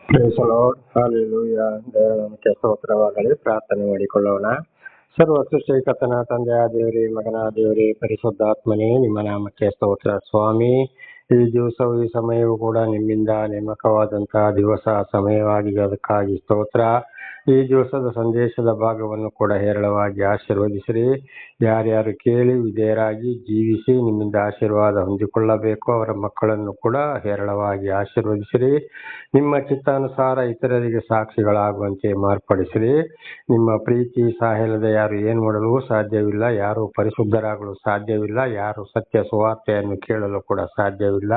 Price the lord, hallelujah. ದೇವರ ನಾಮಕ್ಕೆ ಸ್ತೋತ್ರವಾಗಲಿ. ಪ್ರಾರ್ಥನೆ ಮಾಡಿಕೊಳ್ಳೋಣ. ಸರ್ವ ಸೃಷ್ಟಿಕರ್ತನ ತಂದೆಯ ದೇವರೇ, ಮಗನ ದೇವರೇ, ಪರಿಶುದ್ಧಾತ್ಮನೇ, ನಿಮ್ಮ ನಾಮಕ್ಕೆ ಸ್ತೋತ್ರ ಸ್ವಾಮಿ. ಈ ದಿವಸವು ಈ ಸಮಯವೂ ಕೂಡ ನಿಮ್ಮಿಂದ ನೇಮಕವಾದಂತಹ ದಿವಸ ಸಮಯವಾಗಿ ಅದಕ್ಕಾಗಿ ಸ್ತೋತ್ರ. ಈ ದಿವಸದ ಸಂದೇಶದ ಭಾಗವನ್ನು ಕೂಡ ಹೇರಳವಾಗಿ ಆಶೀರ್ವದಿಸಿರಿ. ಯಾರ್ಯಾರು ಕೇಳಿ ವಿಧೇಯರಾಗಿ ಜೀವಿಸಿ ನಿಮ್ಮಿಂದ ಆಶೀರ್ವಾದ ಹೊಂದಿಕೊಳ್ಳಬೇಕು ಅವರ ಮಕ್ಕಳನ್ನು ಕೂಡ ಹೇರಳವಾಗಿ ಆಶೀರ್ವದಿಸಿರಿ. ನಿಮ್ಮ ಚಿತ್ತಾನುಸಾರ ಇತರರಿಗೆ ಸಾಕ್ಷಿಗಳಾಗುವಂತೆ ಮಾರ್ಪಡಿಸಿರಿ. ನಿಮ್ಮ ಪ್ರೀತಿ ಸಹಾಯದ ಯಾರು ಏನು ಮಾಡಲು ಸಾಧ್ಯವಿಲ್ಲ, ಯಾರು ಪರಿಶುದ್ಧರಾಗಲು ಸಾಧ್ಯವಿಲ್ಲ, ಯಾರು ಸತ್ಯ ಸುವಾರ್ತೆಯನ್ನು ಕೇಳಲು ಕೂಡ ಸಾಧ್ಯವಿಲ್ಲ.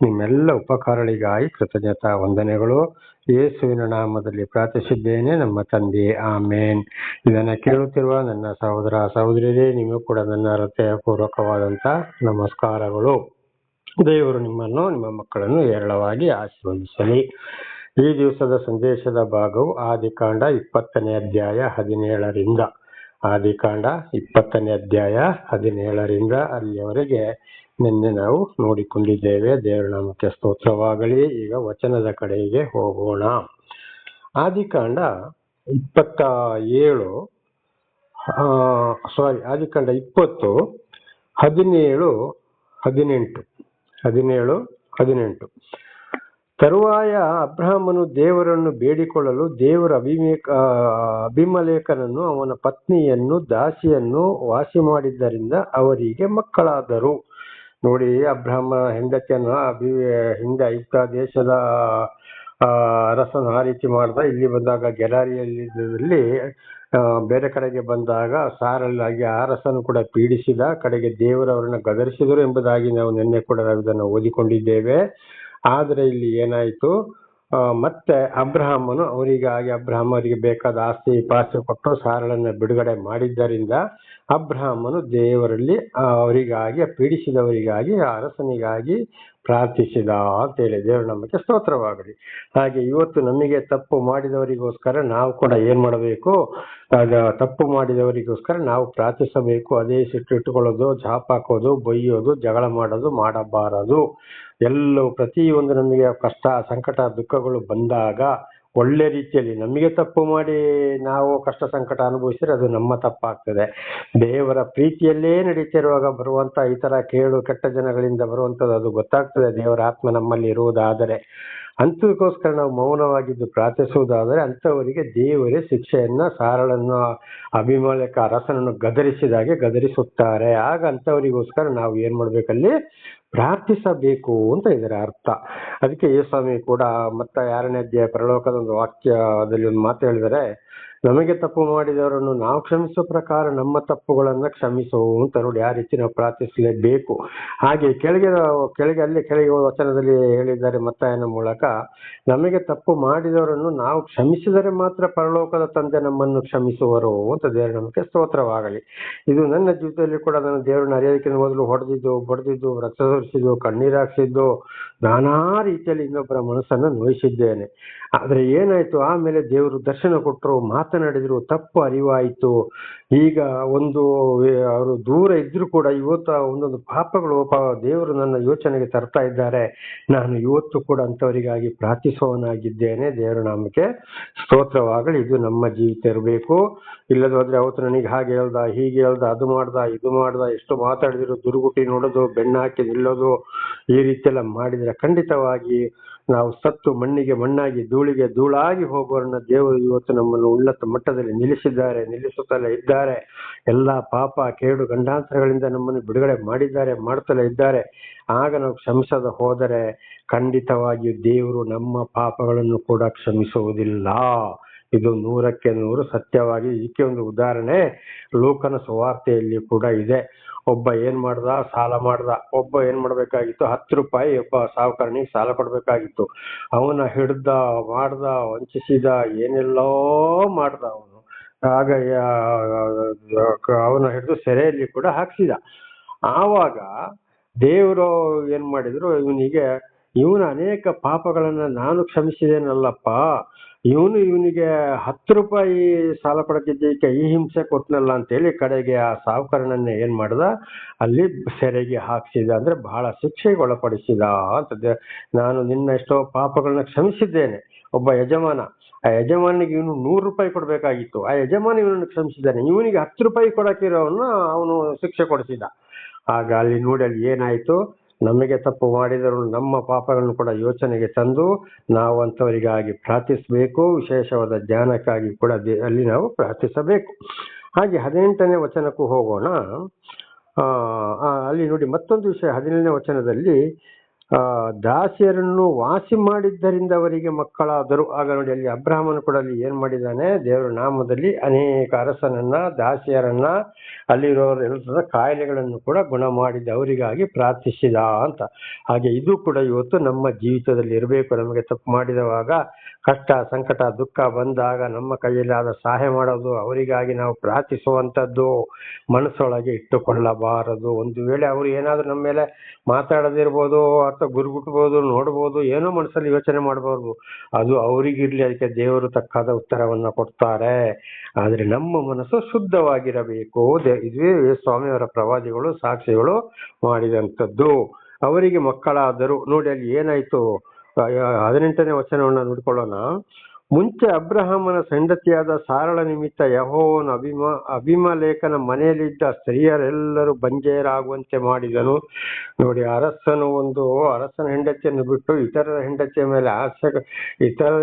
ನಿಮ್ಮೆಲ್ಲ ಉಪಕಾರಗಳಿಗಾಗಿ ಕೃತಜ್ಞತಾ ವಂದನೆಗಳು. ಯೇಸುವಿನ ನಾಮದಲ್ಲಿ ಪ್ರಾರ್ಥಿಸಿದ್ದೇನೆ ನಮ್ಮ ತಂದೆ, ಆಮೇನ್. ಇದನ್ನು ಕೇಳುತ್ತಿರುವ ನನ್ನ ಸಹೋದರ ಸಹೋದರಿಯರೇ, ನಿಮಗೂ ಕೂಡ ನನ್ನ ಹೃದಯಪೂರ್ವಕವಾದಂಥ ನಮಸ್ಕಾರಗಳು. ದೇವರು ನಿಮ್ಮನ್ನು ನಿಮ್ಮ ಮಕ್ಕಳನ್ನು ಹೇರಳವಾಗಿ ಆಶೀರ್ವದಿಸಲಿ. ಈ ದಿವಸದ ಸಂದೇಶದ ಭಾಗವು ಆದಿಕಾಂಡ 20ನೇ ಅಧ್ಯಾಯ 17ರಿಂದ ಆದಿಕಾಂಡ 20ನೇ ಅಧ್ಯಾಯ 17ರಿಂದ ಅಲ್ಲಿಯವರೆಗೆ ನಿನ್ನೆ ನಾವು ನೋಡಿಕೊಂಡಿದ್ದೇವೆ. ದೇವರ ನಾಮಕ್ಕೆ ಸ್ತೋತ್ರವಾಗಲಿ. ಈಗ ವಚನದ ಕಡೆಗೆ ಹೋಗೋಣ. ಆದಿಕಾಂಡ 27 ಆದಿಕಾಂಡ 20 17-18. ತರುವಾಯ ಅಬ್ರಹಾಮನು ದೇವರನ್ನು ಬೇಡಿಕೊಳ್ಳಲು ದೇವರ ಅಬೀಮೆಲೆಕನನ್ನು ಅವನ ಪತ್ನಿಯನ್ನು ದಾಸಿಯನ್ನು ವಾಸಿ ಮಾಡಿದ್ದರಿಂದ ಅವರಿಗೆ ಮಕ್ಕಳಾದರು. ನೋಡಿ, ಅಬ್ರಹಾಮ ಹೆಂಡತಿಯನ್ನು ಹಿಂದೆ ಐಗುಪ್ತ ದೇಶದ ಅರಸನು ಆ ರೀತಿ ಮಾಡ್ದ. ಇಲ್ಲಿ ಬಂದಾಗ ಗೆರಾರಿಯಲ್ಲಿ ಬೇರೆ ಕಡೆಗೆ ಬಂದಾಗ ಸಾರಲ್ಲಾಗಿ ಆ ಅರಸನು ಕೂಡ ಪೀಡಿಸಿದ. ಕಡೆಗೆ ದೇವರವರನ್ನ ಗದರಿಸಿದರು ಎಂಬುದಾಗಿ ನಾವು ನಿನ್ನೆ ಕೂಡ ಇದನ್ನು ಓದಿಕೊಂಡಿದ್ದೇವೆ. ಆದರೆ ಇಲ್ಲಿ ಏನಾಯಿತು, ಮತ್ತೆ ಅಬ್ರಹಾಮನು ಅವರಿಗೆ ಬೇಕಾದ ಆಸ್ತಿ ಪಾಸ್ತಿ ಕೊಟ್ಟು ಸಾರಳನ್ನು ಬಿಡುಗಡೆ ಮಾಡಿದ್ದರಿಂದ ಅಬ್ರಹಾಮನು ದೇವರಲ್ಲಿ ಅವರಿಗಾಗಿ, ಪೀಡಿಸಿದವರಿಗಾಗಿ, ಅರಸನಿಗಾಗಿ ಪ್ರಾರ್ಥಿಸಿದ ಅಂತೇಳಿ ದೇವರ ನಮಗೆ ಸ್ತೋತ್ರವಾಗಲಿ. ಹಾಗೆ ಇವತ್ತು ನಮಗೆ ತಪ್ಪು ಮಾಡಿದವರಿಗೋಸ್ಕರ ನಾವು ಕೂಡ ಏನ್ ಮಾಡಬೇಕು, ತಪ್ಪು ಮಾಡಿದವರಿಗೋಸ್ಕರ ನಾವು ಪ್ರಾರ್ಥಿಸಬೇಕು. ಅದೇ ಸಿಟ್ಟಿಟ್ಟುಕೊಳ್ಳೋದು, ಹಾಕೋದು, ಬೈಯೋದು, ಜಗಳ ಮಾಡೋದು ಮಾಡಬಾರದು. ಎಲ್ಲವೂ ಪ್ರತಿಯೊಂದು ನಮಗೆ ಕಷ್ಟ, ಸಂಕಟ, ದುಃಖಗಳು ಬಂದಾಗ ಒಳ್ಳೆ ರೀತಿಯಲ್ಲಿ ನಮಗೆ ತಪ್ಪು ಮಾಡಿ ನಾವು ಕಷ್ಟ ಸಂಕಟ ಅನುಭವಿಸಿದ್ರೆ ಅದು ನಮ್ಮ ತಪ್ಪಾಗ್ತದೆ. ದೇವರ ಪ್ರೀತಿಯಲ್ಲೇ ನಡೀತಿರುವಾಗ ಬರುವಂತ ಈ ತರ ಕೇಳು ಕೆಟ್ಟ ಜನಗಳಿಂದ ಬರುವಂತದ್ದು ಅದು ಗೊತ್ತಾಗ್ತದೆ. ದೇವರ ಆತ್ಮ ನಮ್ಮಲ್ಲಿ ಇರುವುದಾದರೆ, ಅಂಥದಕ್ಕೋಸ್ಕರ ನಾವು ಮೌನವಾಗಿದ್ದು ಪ್ರಾರ್ಥಿಸುವುದಾದರೆ ಅಂಥವರಿಗೆ ದೇವರೇ ಶಿಕ್ಷೆಯನ್ನ, ಸಾರಳನ್ನು ಅಬೀಮೆಲೆಕ ಅರಸನನ್ನು ಗದರಿಸಿದಾಗೆ ಗದರಿಸುತ್ತಾರೆ. ಆಗ ಅಂಥವರಿಗೋಸ್ಕರ ನಾವು ಏನ್ ಮಾಡ್ಬೇಕಲ್ಲಿ ಪ್ರಾರ್ಥಿಸಬೇಕು ಅಂತ ಇದರ ಅರ್ಥ. ಅದಕ್ಕೆ ಯೇಸುಸ್ವಾಮಿ ಕೂಡ ಮತ್ತೆ 6ನೇ ಅಧ್ಯಾಯ ಪರಲೋಕದ ಒಂದು ವಾಕ್ಯದಲ್ಲಿ ಒಂದು ಮಾತು ಹೇಳಿದರೆ, ನಮಗೆ ತಪ್ಪು ಮಾಡಿದವರನ್ನು ನಾವು ಕ್ಷಮಿಸುವ ಪ್ರಕಾರ ನಮ್ಮ ತಪ್ಪುಗಳನ್ನ ಕ್ಷಮಿಸು ಅಂತ. ನೋಡಿ, ಆ ರೀತಿ ನಾವು ಪ್ರಾರ್ಥಿಸಲೇಬೇಕು. ಹಾಗೆ ಕೆಳಗೆ ವಚನದಲ್ಲಿ ಹೇಳಿದ್ದಾರೆ ಮತ್ತಾಯನ ಮೂಲಕ, ನಮಗೆ ತಪ್ಪು ಮಾಡಿದವರನ್ನು ನಾವು ಕ್ಷಮಿಸಿದರೆ ಮಾತ್ರ ಪರಲೋಕದ ತಂದೆ ನಮ್ಮನ್ನು ಕ್ಷಮಿಸುವರು ಅಂತ. ದೇವರ ನಮಗೆ ಸ್ತೋತ್ರವಾಗಲಿ. ಇದು ನನ್ನ ಜೀವಿತದಲ್ಲಿ ಕೂಡ ನಾನು ದೇವರನ್ನ ಅರಿಯೋದಕ್ಕಿಂತ ಮೊದಲು ಹೊಡೆದಿದ್ದು, ಬಡ್ದಿದ್ದು, ರಕ್ತ ಸುರಿಸಿದ್ದು, ಕಣ್ಣೀರಾಕ್ಸಿದ್ದು, ನಾನಾ ರೀತಿಯಲ್ಲಿ ಇನ್ನೊಬ್ಬರ ಮನಸ್ಸನ್ನು ನೋಯಿಸಿದ್ದೇನೆ. ಆದ್ರೆ ಏನಾಯ್ತು, ಆಮೇಲೆ ದೇವರು ದರ್ಶನ ಕೊಟ್ಟರು, ಮಾತನಾಡಿದ್ರು, ತಪ್ಪು ಅರಿವಾಯಿತು. ಈಗ ಅವರು ದೂರ ಇದ್ರು ಕೂಡ ಇವತ್ತು ಒಂದೊಂದು ಪಾಪಗಳು ದೇವರು ನನ್ನ ಯೋಚನೆಗೆ ತರ್ತಾ ಇದ್ದಾರೆ. ನಾನು ಇವತ್ತು ಕೂಡ ಅಂಥವರಿಗಾಗಿ ಪ್ರಾರ್ಥಿಸುವವನಾಗಿದ್ದೇನೆ. ದೇವರ ನಾಮಕ್ಕೆ ಸ್ತೋತ್ರವಾಗಲಿ. ಇದು ನಮ್ಮ ಜೀವಿತ ಇರಬೇಕು. ಇಲ್ಲದೋದ್ರೆ ಅವತ್ತು ನನಗೆ ಹಾಗೆ ಹೇಳ್ದ, ಹೀಗೆ ಹೇಳ್ದ, ಅದು ಮಾಡ್ದ, ಇದು ಮಾಡ್ದ, ಎಷ್ಟು ಮಾತಾಡಿದ್ರು, ದುರ್ಗುಟಿ ನೋಡೋದು, ಬೆಣ್ಣಾಕಿ ನಿಲ್ಲೋದು, ಈ ರೀತಿಯೆಲ್ಲ ಮಾಡಿದ್ರೆ ಖಂಡಿತವಾಗಿ ನಾವು ಸತ್ತು ಮಣ್ಣಿಗೆ ಮಣ್ಣಾಗಿ, ಧೂಳಿಗೆ ಧೂಳಾಗಿ ಹೋಗೋರನ್ನ ದೇವರು ಇವತ್ತು ನಮ್ಮನ್ನು ಉನ್ನತ ಮಟ್ಟದಲ್ಲಿ ನಿಲ್ಲಿಸುತ್ತಲೇ ಇದ್ದಾರೆ. ಎಲ್ಲಾ ಪಾಪ, ಕೇಡು, ಗಂಡಾಂತರಗಳಿಂದ ನಮ್ಮನ್ನು ಬಿಡುಗಡೆ ಮಾಡ್ತಲೇ ಇದ್ದಾರೆ. ಆಗ ನಾವು ಕ್ಷಮಿಸದ ಹೋದರೆ ಖಂಡಿತವಾಗಿಯೂ ದೇವರು ನಮ್ಮ ಪಾಪಗಳನ್ನು ಕೂಡ ಕ್ಷಮಿಸುವುದಿಲ್ಲ. ಇದು 100% ಸತ್ಯವಾಗಿ. ಇದಕ್ಕೆ ಒಂದು ಉದಾಹರಣೆ ಲೂಕನ ಸುವಾರ್ತೆಯಲ್ಲಿ ಕೂಡ ಇದೆ. ಒಬ್ಬ ಏನ್ ಮಾಡ್ದ, ಸಾಲ ಮಾಡ್ದ. ಒಬ್ಬ ಏನ್ ಮಾಡ್ಬೇಕಾಗಿತ್ತು, 10 ರೂಪಾಯಿ ಒಬ್ಬ ಸಾಹುಕಾರನಿಗೆ ಸಾಲ ಕೊಡ್ಬೇಕಾಗಿತ್ತು. ಅವನ ಮಾಡ್ದ, ವಂಚಿಸಿದ, ಏನೆಲ್ಲೋ ಮಾಡ್ದ ಅವನು. ಆಗ ಅವನ ಹಿಡಿದು ಸೆರೆಯಲ್ಲಿ ಕೂಡ ಹಾಕ್ಸಿದ. ಆವಾಗ ದೇವರು ಏನ್ ಮಾಡಿದ್ರು, ಇವನಿಗೆ ಇವನ ಅನೇಕ ಪಾಪಗಳನ್ನ ನಾನು ಕ್ಷಮಿಸಿದೇನಲ್ಲಪ್ಪ, ಇವನಿಗೆ 10 ರೂಪಾಯಿ ಸಾಲ ಪಡೆದಿದ್ದಕ್ಕೆ ಈ ಹಿಂಸೆ ಕೊಟ್ಟನಲ್ಲ ಅಂತೇಳಿ ಕಡೆಗೆ ಆ ಸಾಹುಕಾರನನ್ನ ಏನ್ ಮಾಡ್ದ, ಅಲ್ಲಿ ಸೆರೆಗೆ ಹಾಕ್ಸಿದ, ಅಂದ್ರೆ ಬಹಳ ಶಿಕ್ಷೆಗೆ ಒಳಪಡಿಸಿದ ಅಂತ. ನಾನು ನಿನ್ನ ಎಷ್ಟೋ ಪಾಪಗಳನ್ನ ಕ್ಷಮಿಸಿದ್ದೇನೆ. ಒಬ್ಬ ಯಜಮಾನ, ಆ ಯಜಮಾನಿಗೆ ಇವನು 100 ರೂಪಾಯಿ ಕೊಡ್ಬೇಕಾಗಿತ್ತು, ಆ ಯಜಮಾನ ಇವನನ್ನು ಕ್ಷಮಿಸಿದ್ದಾನೆ, ಇವನಿಗೆ 10 ರೂಪಾಯಿ ಕೊಡಕ್ಕಿರೋವನ್ನ ಅವನು ಶಿಕ್ಷೆ ಕೊಡಿಸಿದ. ಆಗ ಅಲ್ಲಿ ನೋಡಿ ಅಲ್ಲಿ ಏನಾಯ್ತು, ನಮಗೆ ತಪ್ಪು ಮಾಡಿದರು ನಮ್ಮ ಪಾಪಗಳನ್ನು ಕೂಡ ಯೋಚನೆಗೆ ತಂದು ನಾವು ಅಂಥವರಿಗಾಗಿ ಪ್ರಾರ್ಥಿಸಬೇಕು. ವಿಶೇಷವಾದ ಜ್ಞಾನಕ್ಕಾಗಿ ಕೂಡ ಅಲ್ಲಿ ನಾವು ಪ್ರಾರ್ಥಿಸಬೇಕು. ಹಾಗೆ 18ನೇ ವಚನಕ್ಕೂ ಹೋಗೋಣ. ಅಲ್ಲಿ ನೋಡಿ ಮತ್ತೊಂದು ವಿಷಯ, 17ನೇ ವಚನದಲ್ಲಿ ದಾಸಿಯರನ್ನು ವಾಸಿ ಮಾಡಿದ್ದರಿಂದ ಅವರಿಗೆ ಮಕ್ಕಳಾದರು. ಆಗ ನೋಡಿ ಅಲ್ಲಿ ಅಬ್ರಹಾಮನು ಕೂಡ ಅಲ್ಲಿ ಏನ್ ಮಾಡಿದ್ದಾನೆ, ದೇವರ ನಾಮದಲ್ಲಿ ಅನೇಕ ಅರಸನನ್ನ, ದಾಸಿಯರನ್ನ, ಅಲ್ಲಿರೋರ ಕಾಯಿಲೆಗಳನ್ನು ಕೂಡ ಗುಣ ಮಾಡಿದ, ಅವರಿಗಾಗಿ ಪ್ರಾರ್ಥಿಸಿದ ಅಂತ. ಹಾಗೆ ಇದು ಕೂಡ ಇವತ್ತು ನಮ್ಮ ಜೀವಿತದಲ್ಲಿ ಇರಬೇಕು. ನಮಗೆ ತಪ್ಪು ಮಾಡಿದವಾಗ, ಕಷ್ಟ ಸಂಕಟ ದುಃಖ ಬಂದಾಗ ನಮ್ಮ ಕೈಯಲ್ಲಿ ಆದ ಸಹಾಯ ಮಾಡೋದು, ಅವರಿಗಾಗಿ ನಾವು ಪ್ರಾರ್ಥಿಸುವಂಥದ್ದು ಮನಸ್ಸೊಳಗೆ ಇಟ್ಟುಕೊಳ್ಳಬಾರದು. ಒಂದು ವೇಳೆ ಅವರು ಏನಾದ್ರೂ ನಮ್ಮ ಮೇಲೆ ಮಾತಾಡದಿರ್ಬೋದು ಅಥವಾ ಗುರುಗುಟ್ಬೋದು, ನೋಡ್ಬೋದು, ಏನೋ ಮನಸ್ಸಲ್ಲಿ ಯೋಚನೆ ಮಾಡಬಾರ್ದು, ಅದು ಅವರಿಗಿರ್ಲಿ, ಅದಕ್ಕೆ ದೇವರು ತಕ್ಕಾದ ಉತ್ತರವನ್ನ ಕೊಡ್ತಾರೆ. ಆದ್ರೆ ನಮ್ಮ ಮನಸ್ಸು ಶುದ್ಧವಾಗಿರಬೇಕು. ಇದೇ ಸ್ವಾಮಿಯವರ ಪ್ರವಾದಿಗಳು ಸಾಕ್ಷಿಗಳು ಮಾಡಿದಂಥದ್ದು. ಅವರಿಗೆ ಮಕ್ಕಳಾದರು. ನೋಡಿ ಅಲ್ಲಿ ಏನಾಯ್ತು, 18ನೇ ವಚನವನ್ನು ನೋಡ್ಕೊಳ್ಳೋಣ. ಮುಂಚೆ ಅಬ್ರಹಾಮನ ಹೆಂಡತಿಯಾದ ಸಾರಳ ನಿಮಿತ್ತ ಯೆಹೋವನು ಅಬಿಮಲೇಕನ ಮನೆಯಲ್ಲಿದ್ದ ಸ್ತ್ರೀಯರೆಲ್ಲರೂ ಬಂಜೆಯರಾಗುವಂತೆ ಮಾಡಿದನು. ನೋಡಿ, ಅರಸನ ಹೆಂಡತಿಯನ್ನು ಬಿಟ್ಟು ಇತರರ ಹೆಂಡತಿಯ ಮೇಲೆ ಇತರ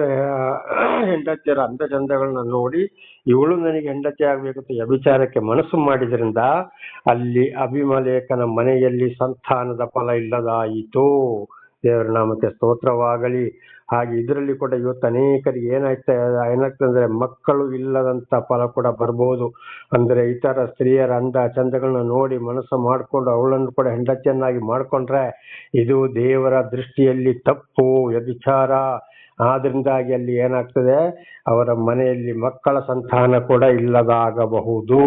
ಹೆಂಡತಿಯರ ಅಂದಚಂದಗಳನ್ನ ನೋಡಿ ಇವಳು ನನಗೆ ಹೆಂಡತಿ ಆಗ್ಬೇಕು ಅಂತ ವ್ಯಭಿಚಾರಕ್ಕೆ ಮನಸ್ಸು ಮಾಡಿದ್ರಿಂದ ಅಲ್ಲಿ ಅಬಿಮಲೇಕನ ಮನೆಯಲ್ಲಿ ಸಂತಾನದ ಫಲ ಇಲ್ಲದಾಯಿತು. ದೇವರ ನಾಮಕ್ಕೆ ಸ್ತೋತ್ರವಾಗಲಿ. ಹಾಗೆ ಇದರಲ್ಲಿ ಕೂಡ ಇವತ್ತು ಅನೇಕರಿಗೆ ಏನಾಗ್ತಂದ್ರೆ ಮಕ್ಕಳು ಇಲ್ಲದಂತ ಫಲ ಕೂಡ ಬರ್ಬೋದು. ಅಂದ್ರೆ ಇತರ ಸ್ತ್ರೀಯರ ಅಂದ ಚಂದಗಳನ್ನ ನೋಡಿ ಮನಸ್ಸು ಮಾಡ್ಕೊಂಡು ಅವಳನ್ನು ಕೂಡ ಹೆಂಡತಿಯನ್ನಾಗಿ ಮಾಡ್ಕೊಂಡ್ರೆ ಇದು ದೇವರ ದೃಷ್ಟಿಯಲ್ಲಿ ತಪ್ಪು, ವ್ಯಭಿಚಾರ. ಆದ್ರಿಂದಾಗಿ ಅಲ್ಲಿ ಏನಾಗ್ತದೆ, ಅವರ ಮನೆಯಲ್ಲಿ ಮಕ್ಕಳ ಸಂತಾನ ಕೂಡ ಇಲ್ಲದಾಗಬಹುದು.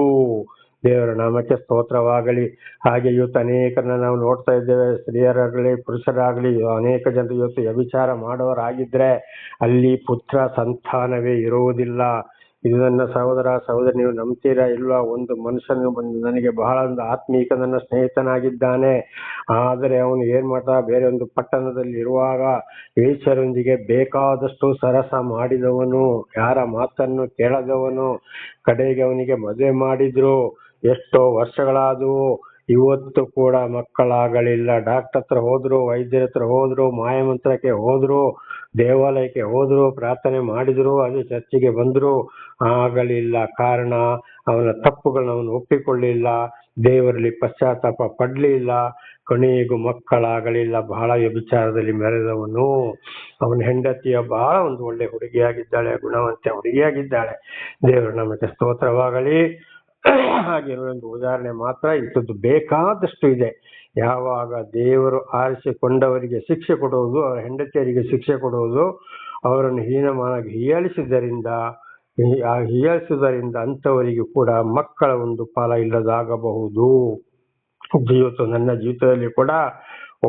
ದೇವರ ನಾಮಕ್ಕೆ ಸ್ತೋತ್ರವಾಗಲಿ. ಹಾಗೆ ಇವತ್ತು ಅನೇಕರನ್ನ ನಾವು ನೋಡ್ತಾ ಇದ್ದೇವೆ, ಸ್ತ್ರೀಯರಾಗಲಿ ಪುರುಷರಾಗಲಿ ಅನೇಕ ಜನರು ಇವತ್ತು ವ್ಯಭಿಚಾರ ಮಾಡೋರಾಗಿದ್ರೆ ಅಲ್ಲಿ ಪುತ್ರ ಸಂತಾನವೇ ಇರುವುದಿಲ್ಲ. ಇದನ್ನ ಸಹೋದರಿ ನೀವು ನಂಬ್ತೀರಾ ಇಲ್ವಾ? ಒಂದು ಮನುಷ್ಯನು ನನಗೆ ಬಹಳ ಒಂದು ಆತ್ಮೀಕ ನನ್ನ ಸ್ನೇಹಿತನಾಗಿದ್ದಾನೆ, ಆದರೆ ಅವನು ಏನ್ ಮಾಡ್ತಾ, ಬೇರೆ ಒಂದು ಪಟ್ಟಣದಲ್ಲಿ ಇರುವಾಗ ವೇಶ್ಯರೊಂದಿಗೆ ಬೇಕಾದಷ್ಟು ಸರಸ ಮಾಡಿದವನು, ಯಾರ ಮಾತನ್ನು ಕೇಳದವನು. ಕಡೆಗೆ ಅವನಿಗೆ ಮದುವೆ ಮಾಡಿದ್ರು, ಎಷ್ಟೋ ವರ್ಷಗಳಾದವು, ಇವತ್ತು ಕೂಡ ಮಕ್ಕಳಾಗಲಿಲ್ಲ. ಡಾಕ್ಟರ್ ಹತ್ರ ಹೋದ್ರು, ವೈದ್ಯರ ಹತ್ರ ಹೋದ್ರು, ಮಾಯಮಂತ್ರಕ್ಕೆ ಹೋದ್ರು, ದೇವಾಲಯಕ್ಕೆ ಹೋದ್ರು, ಪ್ರಾರ್ಥನೆ ಮಾಡಿದ್ರು, ಅದು ಚರ್ಚಿಗೆ ಬಂದ್ರು, ಆಗಲಿಲ್ಲ. ಕಾರಣ ಅವನ ತಪ್ಪುಗಳನ್ನ ಅವನು ಒಪ್ಪಿಕೊಳ್ಳಿಲ್ಲ, ದೇವರಲ್ಲಿ ಪಶ್ಚಾತ್ತಾಪ ಪಡ್ಲಿಲ್ಲ, ಕೊನೆಗೂ ಮಕ್ಕಳಾಗಲಿಲ್ಲ. ಬಹಳ ವ್ಯಭಿಚಾರದಲ್ಲಿ ಮೆರೆದವನು. ಅವನ ಹೆಂಡತಿಯ ಬಹಳ ಒಂದು ಒಳ್ಳೆ ಹುಡುಗಿಯಾಗಿದ್ದಾಳೆ, ಗುಣವಂತೆ ಹುಡುಗಿಯಾಗಿದ್ದಾಳೆ. ದೇವರು ನಮಗೆ ಸ್ತೋತ್ರವಾಗಲಿ. ಹಾಗೆ ಒಂದು ಉದಾಹರಣೆ ಮಾತ್ರ, ಇಂಥದ್ದು ಬೇಕಾದಷ್ಟು ಇದೆ. ಯಾವಾಗ ದೇವರು ಆರಿಸಿಕೊಂಡವರಿಗೆ ಶಿಕ್ಷೆ ಕೊಡುವುದು, ಅವರ ಹೆಂಡತಿಯರಿಗೆ ಶಿಕ್ಷೆ ಕೊಡುವುದು, ಅವರನ್ನು ಹೀನಮಾನಾಗಿ ಹೀಯಾಳಿಸುವುದರಿಂದ ಅಂಥವರಿಗೂ ಕೂಡ ಮಕ್ಕಳ ಒಂದು ಫಲ ಇಲ್ಲದಾಗಬಹುದು. ನನ್ನ ಜೀವಿತದಲ್ಲಿ ಕೂಡ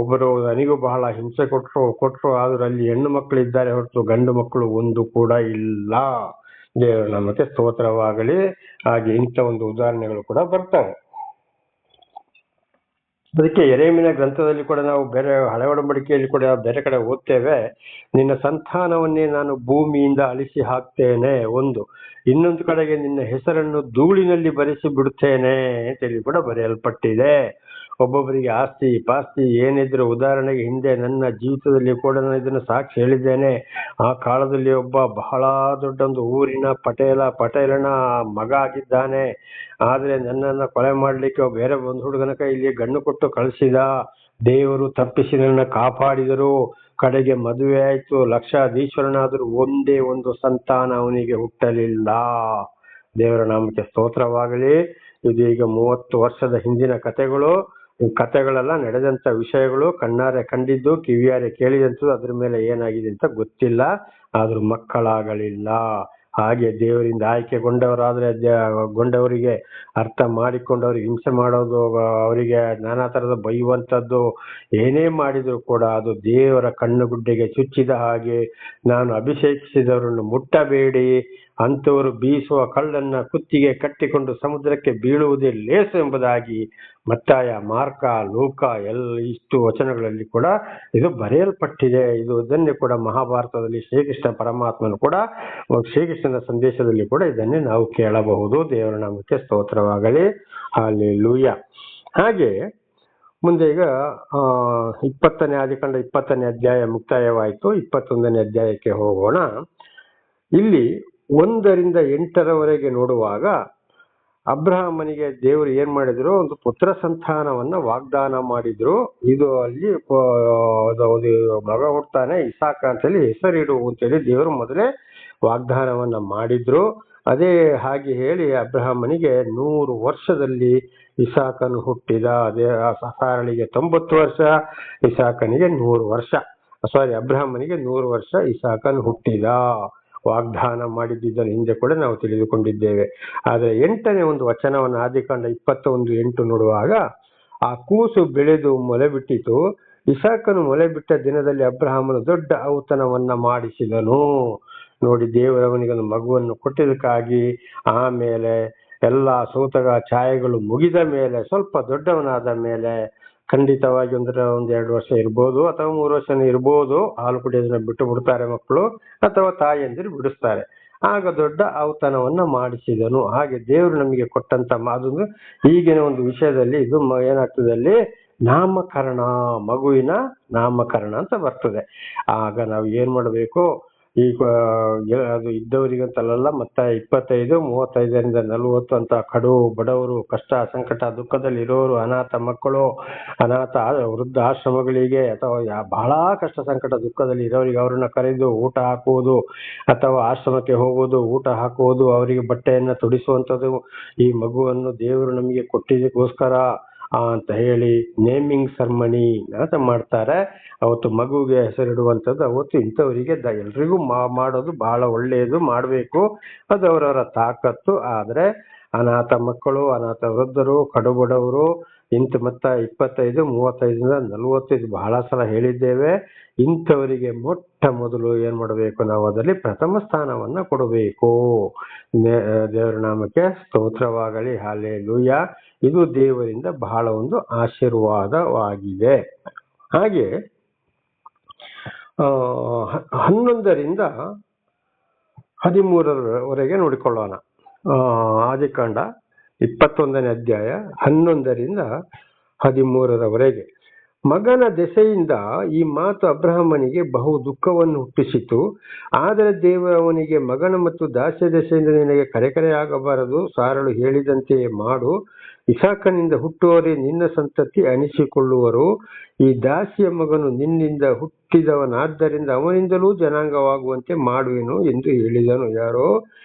ಒಬ್ಬರು ನನಗೂ ಬಹಳ ಹಿಂಸೆ ಕೊಟ್ಟರು, ಆದ್ರೂ ಅಲ್ಲಿ ಹೆಣ್ಣು ಮಕ್ಕಳಿದ್ದಾರೆ ಹೊರತು ಗಂಡು ಮಕ್ಕಳು ಒಂದು ಕೂಡ ಇಲ್ಲ. ದೇವರು ನಮಗೆ ಸ್ತೋತ್ರವಾಗಲಿ. ಹಾಗೆ ಇಂಥ ಒಂದು ಉದಾಹರಣೆಗಳು ಕೂಡ ಬರ್ತವೆ. ಅದಕ್ಕೆ ಯೆರೆಮೀಯನ ಗ್ರಂಥದಲ್ಲಿ ಕೂಡ ನಾವು ಬೇರೆ ಹಳೆ ಒಡಂಬಡಿಕೆಯಲ್ಲಿ ಕೂಡ ಬೇರೆ ಕಡೆ ಓದ್ತೇವೆ, ನಿನ್ನ ಸಂತಾನವನ್ನೇ ನಾನು ಭೂಮಿಯಿಂದ ಅಳಿಸಿ ಹಾಕ್ತೇನೆ, ಇನ್ನೊಂದು ಕಡೆಗೆ ನಿನ್ನ ಹೆಸರನ್ನು ಧೂಳಿನಲ್ಲಿ ಬರೆಸಿ ಬಿಡುತ್ತೇನೆ ಅಂತೇಳಿ ಕೂಡ ಬರೆಯಲ್ಪಟ್ಟಿದೆ. ಒಬ್ಬೊಬ್ಬರಿಗೆ ಆಸ್ತಿ ಪಾಸ್ತಿ ಏನಿದ್ರು, ಉದಾಹರಣೆಗೆ ಹಿಂದೆ ನನ್ನ ಜೀವಿತದಲ್ಲಿ ಕೂಡ ನಾನು ಇದನ್ನು ಸಾಕ್ಷಿ ಹೇಳಿದ್ದೇನೆ. ಆ ಕಾಲದಲ್ಲಿ ಒಬ್ಬ ಬಹಳ ದೊಡ್ಡ ಒಂದು ಊರಿನ ಪಟೇಲನ ಮಗ ಆಗಿದ್ದಾನೆ. ಆದ್ರೆ ನನ್ನನ್ನ ಕೊಲೆ ಮಾಡ್ಲಿಕ್ಕೆ ಬೇರೆ ಒಂದು ಹುಡುಗನ ಕೈಯಲ್ಲಿ ಗಣ್ಣು ಕೊಟ್ಟು ಕಳಿಸಿದ. ದೇವರು ತಪ್ಪಿಸಿ ನನ್ನ ಕಾಪಾಡಿದರು. ಕಡೆಗೆ ಮದುವೆ ಆಯ್ತು, ಲಕ್ಷಾಧೀಶ್ವರನಾದರೂ ಒಂದೇ ಒಂದು ಸಂತಾನ ಅವನಿಗೆ ಹುಟ್ಟಲಿಲ್ಲ. ದೇವರ ನಾಮಕ್ಕೆ ಸ್ತೋತ್ರವಾಗಲಿ. ಇದು ಈಗ 30 ವರ್ಷದ ಹಿಂದಿನ ಕಥೆಗಳೆಲ್ಲ ನಡೆದಂತ ವಿಷಯಗಳು, ಕಣ್ಣಾರೆ ಕಂಡಿದ್ದು, ಕಿವಿಯಾರೆ ಕೇಳಿದಂಥದ್ದು. ಅದ್ರ ಮೇಲೆ ಏನಾಗಿದೆ ಅಂತ ಗೊತ್ತಿಲ್ಲ, ಆದ್ರೂ ಮಕ್ಕಳಾಗಲಿಲ್ಲ. ಹಾಗೆ ದೇವರಿಂದ ಆಯ್ಕೆಗೊಂಡವರಾದ್ರೆ ಗೊಂಡವರಿಗೆ ಅರ್ಥ ಮಾಡಿಕೊಂಡು ಅವ್ರಿಗೆ ಹಿಂಸೆ ಮಾಡೋದು, ಅವರಿಗೆ ನಾನಾ ತರದ ಬೈಯುವಂಥದ್ದು, ಏನೇ ಮಾಡಿದ್ರು ಕೂಡ ಅದು ದೇವರ ಕಣ್ಣುಗುಡ್ಡೆಗೆ ಚುಚ್ಚಿದ ಹಾಗೆ. ನಾನು ಅಭಿಷೇಕಿಸಿದವರನ್ನು ಮುಟ್ಟಬೇಡಿ, ಅಂಥವರು ಬೀಸುವ ಕಳ್ಳನ್ನ ಕುತ್ತಿಗೆ ಕಟ್ಟಿಕೊಂಡು ಸಮುದ್ರಕ್ಕೆ ಬೀಳುವುದೇ ಲೇಸು ಎಂಬುದಾಗಿ ಮತ್ತಾಯ, ಮಾರ್ಕ, ಲೂಕ ಇಷ್ಟು ವಚನಗಳಲ್ಲಿ ಕೂಡ ಇದು ಬರೆಯಲ್ಪಟ್ಟಿದೆ. ಇದನ್ನೇ ಕೂಡ ಮಹಾಭಾರತದಲ್ಲಿ ಶ್ರೀಕೃಷ್ಣ ಪರಮಾತ್ಮನು ಕೂಡ ಶ್ರೀಕೃಷ್ಣನ ಸಂದೇಶದಲ್ಲಿ ಕೂಡ ಇದನ್ನೇ ನಾವು ಕೇಳಬಹುದು. ದೇವರ ನಾಮಕ್ಕೆ ಸ್ತೋತ್ರವಾಗಲಿ. ಹಲ್ಲೆಲೂಯಾ. ಹಾಗೆ ಮುಂದೆ ಈಗ 20ನೇ ಆದಿಕಾಂಡ 20ನೇ ಅಧ್ಯಾಯ ಮುಕ್ತಾಯವಾಯಿತು. 21ನೇ ಅಧ್ಯಾಯಕ್ಕೆ ಹೋಗೋಣ. ಇಲ್ಲಿ 1ರಿಂದ 8ರವರೆಗೆ ನೋಡುವಾಗ ಅಬ್ರಹಾಮನಿಗೆ ದೇವರು ಏನ್ ಮಾಡಿದ್ರು, ಒಂದು ಪುತ್ರ ಸಂತಾನವನ್ನ ವಾಗ್ದಾನ ಮಾಡಿದ್ರು. ಇದು ಅಲ್ಲಿ ಮಗ ಹುಡ್ತಾನೆ ಇಸಾಕ ಅಂತೇಳಿ ಹೆಸರಿಡು ಅಂತೇಳಿ ದೇವರು ಮೊದಲೇ ವಾಗ್ದಾನವನ್ನ ಮಾಡಿದ್ರು. ಅದೇ ಹಾಗೆ ಹೇಳಿ ಅಬ್ರಹಾಮನಿಗೆ 100 ವರ್ಷದಲ್ಲಿ ಇಸಾಕನು ಹುಟ್ಟಿದ. ಅದೇ ಸಾರಳಿಗೆ 90 ವರ್ಷ, ಇಸಾಕನಿಗೆ 100 ವರ್ಷ. ಅಬ್ರಹಾಮನಿಗೆ 100 ವರ್ಷ ಇಸಾಕನು ಹುಟ್ಟಿದ. ವಾಗ್ದಾನ ಮಾಡಿದ್ದನ್ನು ಹಿಂದೆ ಕೂಡ ನಾವು ತಿಳಿದುಕೊಂಡಿದ್ದೇವೆ. ಆದರೆ 8ನೇ ಒಂದು ವಚನವನ್ನು ಆದಿಕಾಂಡ 21:8 ನೋಡುವಾಗ, ಆ ಕೂಸು ಬೆಳೆದು ಮೊಲೆ ಬಿಟ್ಟಿತು. ಇಸಾಕನು ಮೊಲೆ ಬಿಟ್ಟ ದಿನದಲ್ಲಿ ಅಬ್ರಹಾಮನು ದೊಡ್ಡ ಔತಣವನ್ನ ಮಾಡಿಸಿದನು. ನೋಡಿ, ದೇವರವನಿಗೊಂದು ಮಗುವನ್ನು ಕೊಟ್ಟಿದ್ದಕ್ಕಾಗಿ ಆಮೇಲೆ ಎಲ್ಲಾ ಸೂತಕ ಛಾಯೆಗಳು ಮುಗಿದ ಮೇಲೆ, ಸ್ವಲ್ಪ ದೊಡ್ಡವನಾದ ಮೇಲೆ, ಖಂಡಿತವಾಗಿ ಒಂದು 2 ವರ್ಷ ಇರ್ಬೋದು ಅಥವಾ 3 ವರ್ಷನೇ ಇರ್ಬೋದು, ಹಾಲು ಕುಡಿಯೋದನ್ನ ಬಿಟ್ಟು ಬಿಡ್ತಾರೆ ಮಕ್ಕಳು, ಅಥವಾ ತಾಯಿಯಂದಿರು ಬಿಡಿಸ್ತಾರೆ. ಆಗ ದೊಡ್ಡ ಔತಣವನ್ನ ಮಾಡಿಸಿದನು. ಹಾಗೆ ದೇವರು ನಮಗೆ ಕೊಟ್ಟಂತ ಅದೊಂದು ಈಗಿನ ಒಂದು ವಿಷಯದಲ್ಲಿ ಇದು ಏನಾಗ್ತದೆ ಅಲ್ಲಿ, ನಾಮಕರಣ, ಮಗುವಿನ ನಾಮಕರಣ ಅಂತ ಬರ್ತದೆ. ಆಗ ನಾವು ಏನ್ ಮಾಡಬೇಕು, ಈಗ ಅದು ಇದ್ದವರಿಗಂತಲ್ಲ, ಮತ್ತೆ 25, 35ರಿಂದ 40 ಅಂತ ಕಡು ಬಡವರು, ಕಷ್ಟ ಸಂಕಟ ದುಃಖದಲ್ಲಿ ಇರೋರು, ಅನಾಥ ಮಕ್ಕಳು, ಅನಾಥ ವೃದ್ಧಾಶ್ರಮಗಳಿಗೆ ಅಥವಾ ಬಹಳ ಕಷ್ಟ ಸಂಕಟ ದುಃಖದಲ್ಲಿ ಇರೋರಿಗೆ ಅವ್ರನ್ನ ಕರೆದು ಊಟ ಹಾಕುವುದು, ಅಥವಾ ಆಶ್ರಮಕ್ಕೆ ಹೋಗುವುದು, ಊಟ ಹಾಕುವುದು, ಅವರಿಗೆ ಬಟ್ಟೆಯನ್ನ ತೊಡಿಸುವಂಥದ್ದು, ಈ ಮಗುವನ್ನು ದೇವರು ನಮಗೆ ಕೊಟ್ಟಿದ್ದಕ್ಕೋಸ್ಕರ ಅಂತ ಹೇಳಿ ನೇಮಿಂಗ್ ಸೆರೆಮನಿ ಅಂತ ಮಾಡ್ತಾರೆ. ಅವತ್ತು ಮಗುವಿಗೆ ಹೆಸರಿಡುವಂಥದ್ದು ಅವತ್ತು ಇಂಥವರಿಗೆ ಎಲ್ರಿಗೂ ಮಾಡೋದು ಬಹಳ ಒಳ್ಳೆಯದು, ಮಾಡಬೇಕು, ಅದು ಅವರವರ ತಾಕತ್ತು. ಆದ್ರೆ ಅನಾಥ ಮಕ್ಕಳು, ಅನಾಥ ವೃದ್ಧರು, ಕಡುಬಡವರು, ಮತ್ತೆ 25, 35ರಿಂದ 40 ಇದು ಬಹಳ ಸಲ ಹೇಳಿದ್ದೇವೆ. ಇಂಥವರಿಗೆ ಮೊಟ್ಟ ಮೊದಲು ಏನ್ ಮಾಡಬೇಕು, ನಾವು ಅದರಲ್ಲಿ ಪ್ರಥಮ ಸ್ಥಾನವನ್ನ ಕೊಡಬೇಕು. ದೇವರ ನಾಮಕ್ಕೆ ಸ್ತೋತ್ರವಾಗಲಿ. ಹಲ್ಲೆಲೂಯಾ. ಇದು ದೇವರಿಂದ ಬಹಳ ಒಂದು ಆಶೀರ್ವಾದವಾಗಿದೆ. ಹಾಗೆ 11ರಿಂದ 13ರವರೆಗೆ ನೋಡಿಕೊಳ್ಳೋಣ. ಆದಿಕಾಂಡ 21ನೇ ಅಧ್ಯಾಯ 11ರಿಂದ 13ರವರೆಗೆ. ಮಗನ ದೆಸೆಯಿಂದ ಈ ಮಾತು ಅಬ್ರಹಾಮನಿಗೆ ಬಹು ದುಃಖವನ್ನು ಹುಟ್ಟಿಸಿತು. ಆದರೆ ದೇವರು ಅವನಿಗೆ, ಮಗನ ಮತ್ತು ದಾಸ್ಯ ದೆಸೆಯಿಂದ ನಿನಗೆ ಕರೆಕರೆಯಾಗಬಾರದು, ಸಾರಳು ಹೇಳಿದಂತೆಯೇ ಮಾಡು. ಇಸಾಕನಿಂದ ಹುಟ್ಟುವವರೇ ನಿನ್ನ ಸಂತತಿ ಅನಿಸಿಕೊಳ್ಳುವರು. ಈ ದಾಸಿಯ ಮಗನು ನಿನ್ನಿಂದ ಹುಟ್ಟಿದವನಾದ್ದರಿಂದ ಅವನಿಂದಲೂ ಜನಾಂಗವಾಗುವಂತೆ ಮಾಡುವೆನು ಎಂದು ಹೇಳಿದನು. ಯಾರೋ?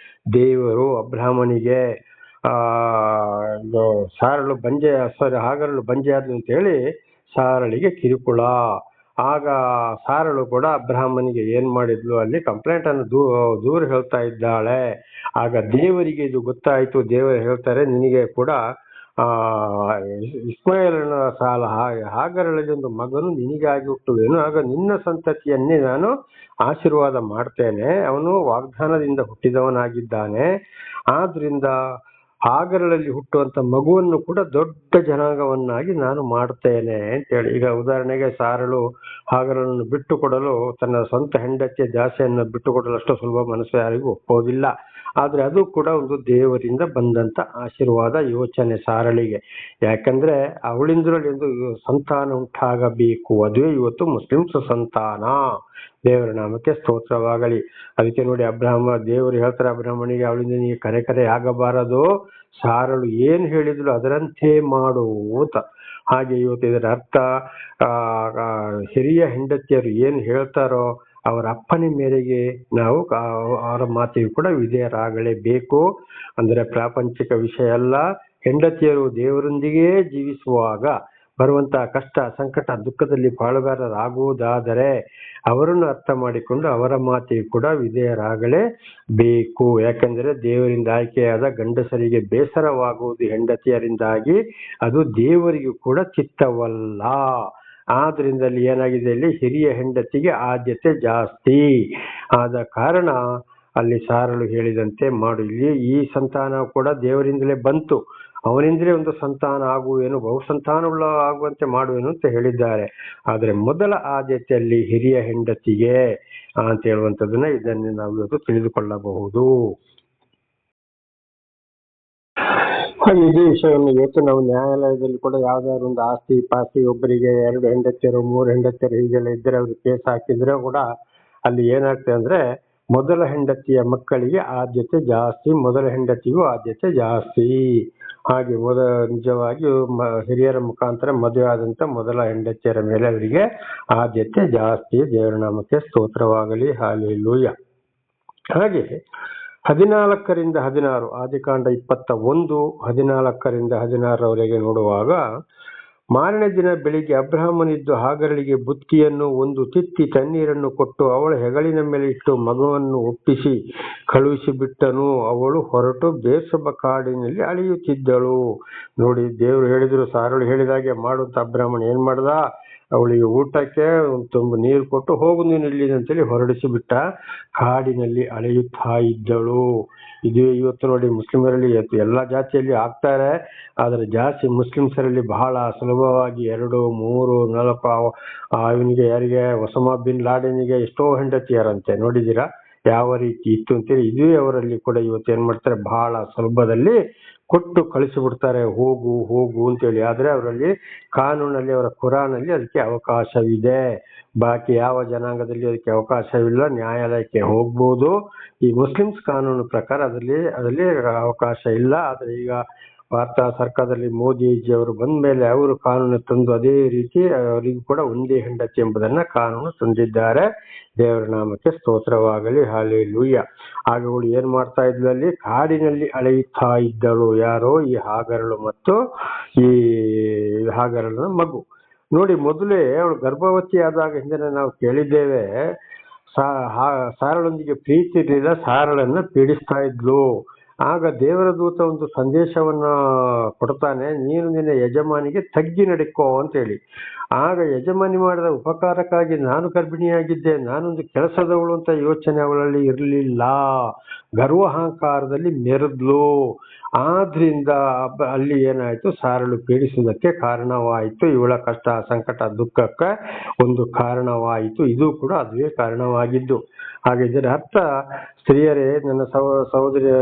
ದೇವರು ಅಬ್ರಹಾಮನಿಗೆ. ಸಾರಳು ಹಾಗರಳು ಬಂಜೆ ಆದ್ಲು ಅಂತ ಹೇಳಿ ಸಾರಳಿಗೆ ಕಿರುಕುಳ. ಆಗ ಸಾರಳು ಕೂಡ ಅಬ್ರಹಾಮನಿಗೆ ಏನ್ ಮಾಡಿದ್ಲು, ಅಲ್ಲಿ ಕಂಪ್ಲೇಂಟ್ ಅನ್ನು ದೂರ ಹೇಳ್ತಾ ಇದ್ದಾಳೆ. ಆಗ ದೇವರಿಗೆ ಇದು ಗೊತ್ತಾಯ್ತು. ದೇವರು ಹೇಳ್ತಾರೆ, ನಿನಗೆ ಕೂಡ ಇಸ್ಮಾಯೇಲನ ಸಾಲ ಹಾಗರಳಲ್ಲಿ ಒಂದು ಮಗನು ನಿನಗಾಗಿ ಹುಟ್ಟುವೆನು, ಆಗ ನಿನ್ನ ಸಂತತಿಯನ್ನೇ ನಾನು ಆಶೀರ್ವಾದ ಮಾಡ್ತೇನೆ. ಅವನು ವಾಗ್ದಾನದಿಂದ ಹುಟ್ಟಿದವನಾಗಿದ್ದಾನೆ. ಆದ್ರಿಂದ ಹಾಗರಳಲ್ಲಿ ಹುಟ್ಟುವಂತ ಮಗುವನ್ನು ಕೂಡ ದೊಡ್ಡ ಜನಾಂಗವನ್ನಾಗಿ ನಾನು ಮಾಡ್ತೇನೆ ಅಂತೇಳಿ. ಈಗ ಉದಾಹರಣೆಗೆ ಸಾರಳು ಹಾಗರಳನ್ನು ಬಿಟ್ಟು ಕೊಡಲು, ತನ್ನ ಸ್ವಂತ ಹೆಂಡತಿಯ ದಾಸಿಯನ್ನು ಬಿಟ್ಟು ಕೊಡಲು ಅಷ್ಟು ಸುಲಭ ಮನಸ್ಸು ಯಾರಿಗೂ ಒಪ್ಪೋದಿಲ್ಲ. ಆದ್ರೆ ಅದು ಕೂಡ ಒಂದು ದೇವರಿಂದ ಬಂದಂತ ಆಶೀರ್ವಾದ ಯೋಚನೆ ಸಾರಳಿಗೆ. ಯಾಕಂದ್ರೆ ಅವಳಿಂದಲೇ ಒಂದು ಸಂತಾನ ಉಂಟಾಗಬೇಕು. ಅದುವೇ ಇವತ್ತು ಮುಸ್ಲಿಮ್ಸ್ ಸಂತಾನ. ದೇವರ ನಾಮಕ್ಕೆ ಸ್ತೋತ್ರವಾಗಲಿ. ಅದಕ್ಕೆ ನೋಡಿ, ದೇವರು ಹೇಳ್ತಾರೆ ಅಬ್ರಹಾಮನಿಗೆ, ಅವಳಿಂದ ನೀನು ಕರೆ ಆಗಬಾರದು, ಸಾರಳು ಏನ್ ಹೇಳಿದ್ಲು ಅದರಂತೆ ಮಾಡು ಅಂತ. ಹಾಗೆ ಇವತ್ತು ಇದರ ಅರ್ಥ, ಹಿರಿಯ ಹೆಂಡತಿಯರು ಏನ್ ಹೇಳ್ತಾರೋ ಅವರ ಅಪ್ಪನ ಮೇರೆಗೆ ನಾವು ಅವರ ಮಾತಿಗೆ ಕೂಡ ವಿಧೇಯರಾಗಲೇಬೇಕು. ಅಂದ್ರೆ ಪ್ರಾಪಂಚಿಕ ವಿಷಯ ಅಲ್ಲ. ಹೆಂಡತಿಯರು ದೇವರೊಂದಿಗೆ ಜೀವಿಸುವಾಗ ಬರುವಂತಹ ಕಷ್ಟ ಸಂಕಟ ದುಃಖದಲ್ಲಿ ಪಾಲುಗಾರರಾಗುವುದಾದರೆ ಅವರನ್ನು ಅರ್ಥ ಮಾಡಿಕೊಂಡು ಅವರ ಮಾತಿಗೆ ಕೂಡ ವಿಧೇಯರಾಗಲೇ ಬೇಕು. ಯಾಕೆಂದರೆ ದೇವರಿಂದ ಆಯ್ಕೆಯಾದ ಗಂಡಸರಿಗೆ ಬೇಸರವಾಗುವುದು ಹೆಂಡತಿಯರಿಂದಾಗಿ ಅದು ದೇವರಿಗೂ ಕೂಡ ಚಿತ್ತವಲ್ಲ. ಆದ್ರಿಂದ ಅಲ್ಲಿ ಏನಾಗಿದೆ, ಇಲ್ಲಿ ಹಿರಿಯ ಹೆಂಡತಿಗೆ ಆದ್ಯತೆ ಜಾಸ್ತಿ ಆದ ಕಾರಣ ಅಲ್ಲಿ ಸಾರಲು ಹೇಳಿದಂತೆ ಮಾಡು. ಇಲ್ಲಿ ಈ ಸಂತಾನ ಕೂಡ ದೇವರಿಂದಲೇ ಬಂತು, ಅವನಿಂದಲೇ ಒಂದು ಸಂತಾನ ಆಗುವೇನು, ಬಹುಸಂತಾನವುಳ್ಳ ಆಗುವಂತೆ ಮಾಡುವೇನು ಅಂತ ಹೇಳಿದ್ದಾರೆ. ಆದರೆ ಮೊದಲ ಆದ್ಯತೆಯಲ್ಲಿ ಹಿರಿಯ ಹೆಂಡತಿಗೆ ಅಂತ ಹೇಳುವಂಥದ್ದನ್ನ ಇದನ್ನು ನಾವು ಇವತ್ತು ತಿಳಿದುಕೊಳ್ಳಬಹುದು. ಹಾಗೆ ಇದೇ ವಿಷಯವನ್ನು ಇವತ್ತು ನಾವು ನ್ಯಾಯಾಲಯದಲ್ಲಿ ಕೂಡ ಯಾವ್ದಾದ್ರು ಒಂದು ಆಸ್ತಿ ಪಾಸ್ತಿ ಒಬ್ಬರಿಗೆ 2 ಹೆಂಡತಿಯರು 3 ಹೆಂಡತಿಯರು ಹೀಗೆಲ್ಲ ಇದ್ರೆ ಅವ್ರಿಗೆ ಕೇಸ್ ಹಾಕಿದ್ರೆ ಕೂಡ ಅಲ್ಲಿ ಏನಾಗ್ತದೆ ಅಂದ್ರೆ ಮೊದಲ ಹೆಂಡತಿಯ ಮಕ್ಕಳಿಗೆ ಆದ್ಯತೆ ಜಾಸ್ತಿ, ಮೊದಲ ಹೆಂಡತಿಗೂ ಆದ್ಯತೆ ಜಾಸ್ತಿ. ಹಾಗೆ ನಿಜವಾಗಿ ಹಿರಿಯರ ಮುಖಾಂತರ ಮದುವೆ ಆದಂತ ಮೊದಲ ಹೆಂಡತಿಯರ ಮೇಲೆ ಅವರಿಗೆ ಆದ್ಯತೆ ಜಾಸ್ತಿ. ದೇವರ ನಾಮಕ್ಕೆ ಸ್ತೋತ್ರವಾಗಲಿ, ಹಾಲೆಲೂಯ. ಹಾಗೆ 14ರಿಂದ 16 ಆದಿಕಾಂಡ 21 14ರಿಂದ 16ರವರೆಗೆ ನೋಡುವಾಗ, ಮಾರನೇ ದಿನ ಬೆಳಿಗ್ಗೆ ಅಬ್ರಹಾಮನಿದ್ದು ಹಾಗರಳಿಗೆ ಬುತ್ತಿಯನ್ನು ಒಂದು ತಿತ್ತಿ ತಣ್ಣೀರನ್ನು ಕೊಟ್ಟು ಅವಳ ಹೆಗಲಿನ ಮೇಲೆ ಇಟ್ಟು ಮಗುವನ್ನು ಒಪ್ಪಿಸಿ ಕಳುಹಿಸಿಬಿಟ್ಟನು. ಅವಳು ಹೊರಟು ಬೇರ್ಸೆಬ ಕಾಡಿನಲ್ಲಿ ಅಳೆಯುತ್ತಿದ್ದಳು. ನೋಡಿ, ದೇವರು ಹೇಳಿದ್ರು, ಸಾರಳು ಹೇಳಿದಾಗೆ ಮಾಡುವಂತ ಅಬ್ರಹಾಮನ್ ಏನ್ ಮಾಡ್ದ, ಅವಳಿಗೆ ಊಟಕ್ಕೆ ತುಂಬ ನೀರು ಕೊಟ್ಟು ಹೋಗು ನೀನು ಇಲ್ಲಿ ಅಂತೇಳಿ ಹೊರಡಿಸಿ ಬಿಟ್ಟ. ಕಾಡಿನಲ್ಲಿ ಅಳೆಯುತ್ತಾ ಇದ್ದಳು. ಇದು ಇವತ್ತು ನೋಡಿ ಮುಸ್ಲಿಮರಲ್ಲಿ ಎಲ್ಲಾ ಜಾತಿಯಲ್ಲಿ ಆಗ್ತಾರೆ, ಆದ್ರೆ ಜಾಸ್ತಿ ಮುಸ್ಲಿಮ್ಸರಲ್ಲಿ ಬಹಳ ಸುಲಭವಾಗಿ 2, 3, 4 ಇವನಿಗೆ ಯಾರಿಗೆ ಒಸಾಮಾ ಬಿನ್ ಲಾಡೆನ್ಗೆ ಎಷ್ಟೋ ಹೆಂಡತಿಯರಂತೆ. ನೋಡಿದೀರಾ ಯಾವ ರೀತಿ ಇತ್ತು ಅಂತೇಳಿ. ಇದೇ ಅವರಲ್ಲಿ ಕೂಡ ಇವತ್ತು ಏನ್ ಮಾಡ್ತಾರೆ, ಬಹಳ ಸುಲಭದಲ್ಲಿ ಕೊಟ್ಟು ಕಳಿಸಿಬಿಡ್ತಾರೆ, ಹೋಗು ಹೋಗು ಅಂತೇಳಿ. ಆದ್ರೆ ಅವರಲ್ಲಿ ಕಾನೂನಲ್ಲಿ, ಅವರ ಕುರಾನಲ್ಲಿ ಅದಕ್ಕೆ ಅವಕಾಶವಿದೆ. ಬಾಕಿ ಯಾವ ಜನಾಂಗದಲ್ಲಿ ಅದಕ್ಕೆ ಅವಕಾಶವಿಲ್ಲ. ನ್ಯಾಯಾಲಯಕ್ಕೆ ಹೋಗ್ಬೋದು. ಈ ಮುಸ್ಲಿಮ್ಸ್ ಕಾನೂನು ಪ್ರಕಾರ ಅದರಲ್ಲಿ ಅವಕಾಶ ಇಲ್ಲ. ಆದ್ರೆ ಈಗ ಭಾರತ ಸರ್ಕಾರದಲ್ಲಿ ಮೋದಿಜಿ ಅವರು ಬಂದ ಮೇಲೆ ಅವರು ಕಾನೂನು ತಂದು ಅದೇ ರೀತಿ ಅವರಿಗೂ ಕೂಡ ಒಂದೇ ಹೆಂಡತಿ ಎಂಬುದನ್ನ ಕಾನೂನು ತಂದಿದ್ದಾರೆ. ದೇವರ ನಾಮಕ್ಕೆ ಸ್ತೋತ್ರವಾಗಲಿ, ಹಾಲೆಲೂಯ. ಆಗ ಅವಳು ಏನ್ ಮಾಡ್ತಾ ಇದ್ಲು, ಅಲ್ಲಿ ಕಾಡಿನಲ್ಲಿ ಅಳೆಯುತ್ತಾ ಇದ್ದಳು. ಯಾರೋ ಈ ಹಾಗರಳು ಮತ್ತು ಈ ಹಾಗರಳನ ಮಗು. ನೋಡಿ, ಮೊದಲೇ ಅವಳು ಗರ್ಭವತಿ ಆದಾಗ ಹಿಂದೆ ನಾವು ಕೇಳಿದ್ದೇವೆ, ಸಾರಳೊಂದಿಗೆ ಪ್ರೀತಿ ಇರಲಿಲ್ಲ, ಸಾರಳನ್ನ ಪೀಡಿಸ್ತಾ ಇದ್ಲು. ಆಗ ದೇವರ ದೂತ ಒಂದು ಸಂದೇಶವನ್ನ ಕೊಡ್ತಾನೆ, ನೀನು ನಿನ್ನ ಯಜಮಾನಿಗೆ ತಗ್ಗಿ ನಡ್ಕೋ ಅಂತೇಳಿ. ಆಗ ಯಜಮಾನಿ ಮಾಡಿದ ಉಪಕಾರಕ್ಕಾಗಿ ನಾನು ಗರ್ಭಿಣಿಯಾಗಿದ್ದೆ, ನಾನೊಂದು ಕೆಲಸದವಳು ಅಂತ ಯೋಚನೆ ಅವಳಲ್ಲಿ ಇರಲಿಲ್ಲ. ಗರ್ವಹಂಕಾರದಲ್ಲಿ ಮೆರೆದ್ಲು. ಆದ್ರಿಂದ ಅಲ್ಲಿ ಏನಾಯ್ತು, ಸಾರಳು ಪೀಡಿಸುವುದಕ್ಕೆ ಕಾರಣವಾಯಿತು. ಇವಳ ಕಷ್ಟ ಸಂಕಟ ದುಃಖಕ್ಕೆ ಒಂದು ಕಾರಣವಾಯಿತು. ಇದು ಕೂಡ ಅದುವೇ ಕಾರಣವಾಗಿದ್ದು. ಹಾಗೆ ಇದರ ಅರ್ಥ, ಸ್ತ್ರೀಯರೇ, ನನ್ನ ಸಹೋದರಿಯ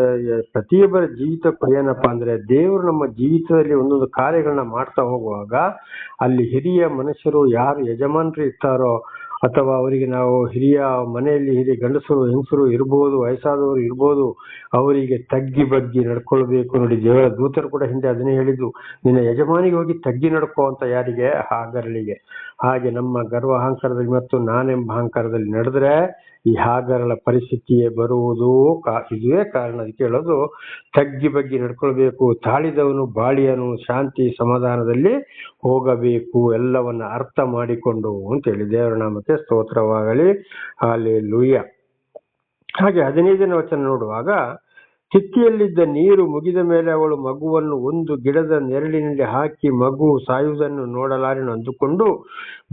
ಪ್ರತಿಯೊಬ್ಬರ ಜೀವಿತಕ್ಕೂ ಏನಪ್ಪಾ ಅಂದ್ರೆ, ದೇವರು ನಮ್ಮ ಜೀವಿತದಲ್ಲಿ ಒಂದೊಂದು ಕಾರ್ಯಗಳನ್ನ ಮಾಡ್ತಾ ಹೋಗುವಾಗ ಅಲ್ಲಿ ಹಿರಿಯ ಮನುಷ್ಯರು ಯಾರು ಯಜಮಾನರು ಇರ್ತಾರೋ, ಅಥವಾ ಅವರಿಗೆ ನಾವು ಹಿರಿಯ ಮನೆಯಲ್ಲಿ ಹಿರಿಯ ಗಂಡಸರು ಹೆಂಗಸರು ಇರ್ಬೋದು, ವಯಸ್ಸಾದವರು ಇರ್ಬೋದು, ಅವರಿಗೆ ತಗ್ಗಿ ಬಗ್ಗಿ ನಡ್ಕೊಳ್ಬೇಕು. ನೋಡಿ, ದೇವರ ದೂತರು ಕೂಡ ಹಿಂದೆ ಅದನ್ನೇ ಹೇಳಿದ್ದು, ನಿನ್ನ ಯಜಮಾನಿಗೆ ಹೋಗಿ ತಗ್ಗಿ ನಡ್ಕೋ ಅಂತ. ಯಾರಿಗೆ? ಹಾಗರಳಿಗೆ. ಹಾಗೆ ನಮ್ಮ ಗರ್ವ ಅಹಂಕಾರದಲ್ಲಿ ಮತ್ತು ನಾನೆಂಬ ಅಹಂಕಾರದಲ್ಲಿ ನಡೆದ್ರೆ ಈ ಹಾಗರಳ ಪರಿಸ್ಥಿತಿಯೇ ಬರುವುದು. ಇದುವೇ ಕಾರಣ. ಅದಕ್ಕೆ ಹೇಳೋದು, ತಗ್ಗಿ ಬಗ್ಗಿ ನಡ್ಕೊಳ್ಬೇಕು. ತಾಳಿದವನು ಬಾಳಿಯನು, ಶಾಂತಿ ಸಮಾಧಾನದಲ್ಲಿ ಹೋಗಬೇಕು, ಎಲ್ಲವನ್ನ ಅರ್ಥ ಮಾಡಿಕೊಂಡು ಅಂತೇಳಿ. ದೇವರ ನಾಮಕ್ಕೆ ಸ್ತೋತ್ರವಾಗಲಿ, ಹಾಲೆಲೂಯ. ಹಾಗೆ 15ನೇ ವಚನ ನೋಡುವಾಗ, ತಿತ್ತಿಯಲ್ಲಿದ್ದ ನೀರು ಮುಗಿದ ಮೇಲೆ ಅವಳು ಮಗುವನ್ನು ಒಂದು ಗಿಡದ ನೆರಳಿನಲ್ಲಿ ಹಾಕಿ ಮಗು ಸಾಯುವುದನ್ನು ನೋಡಲಾರೆನು ಅಂದುಕೊಂಡು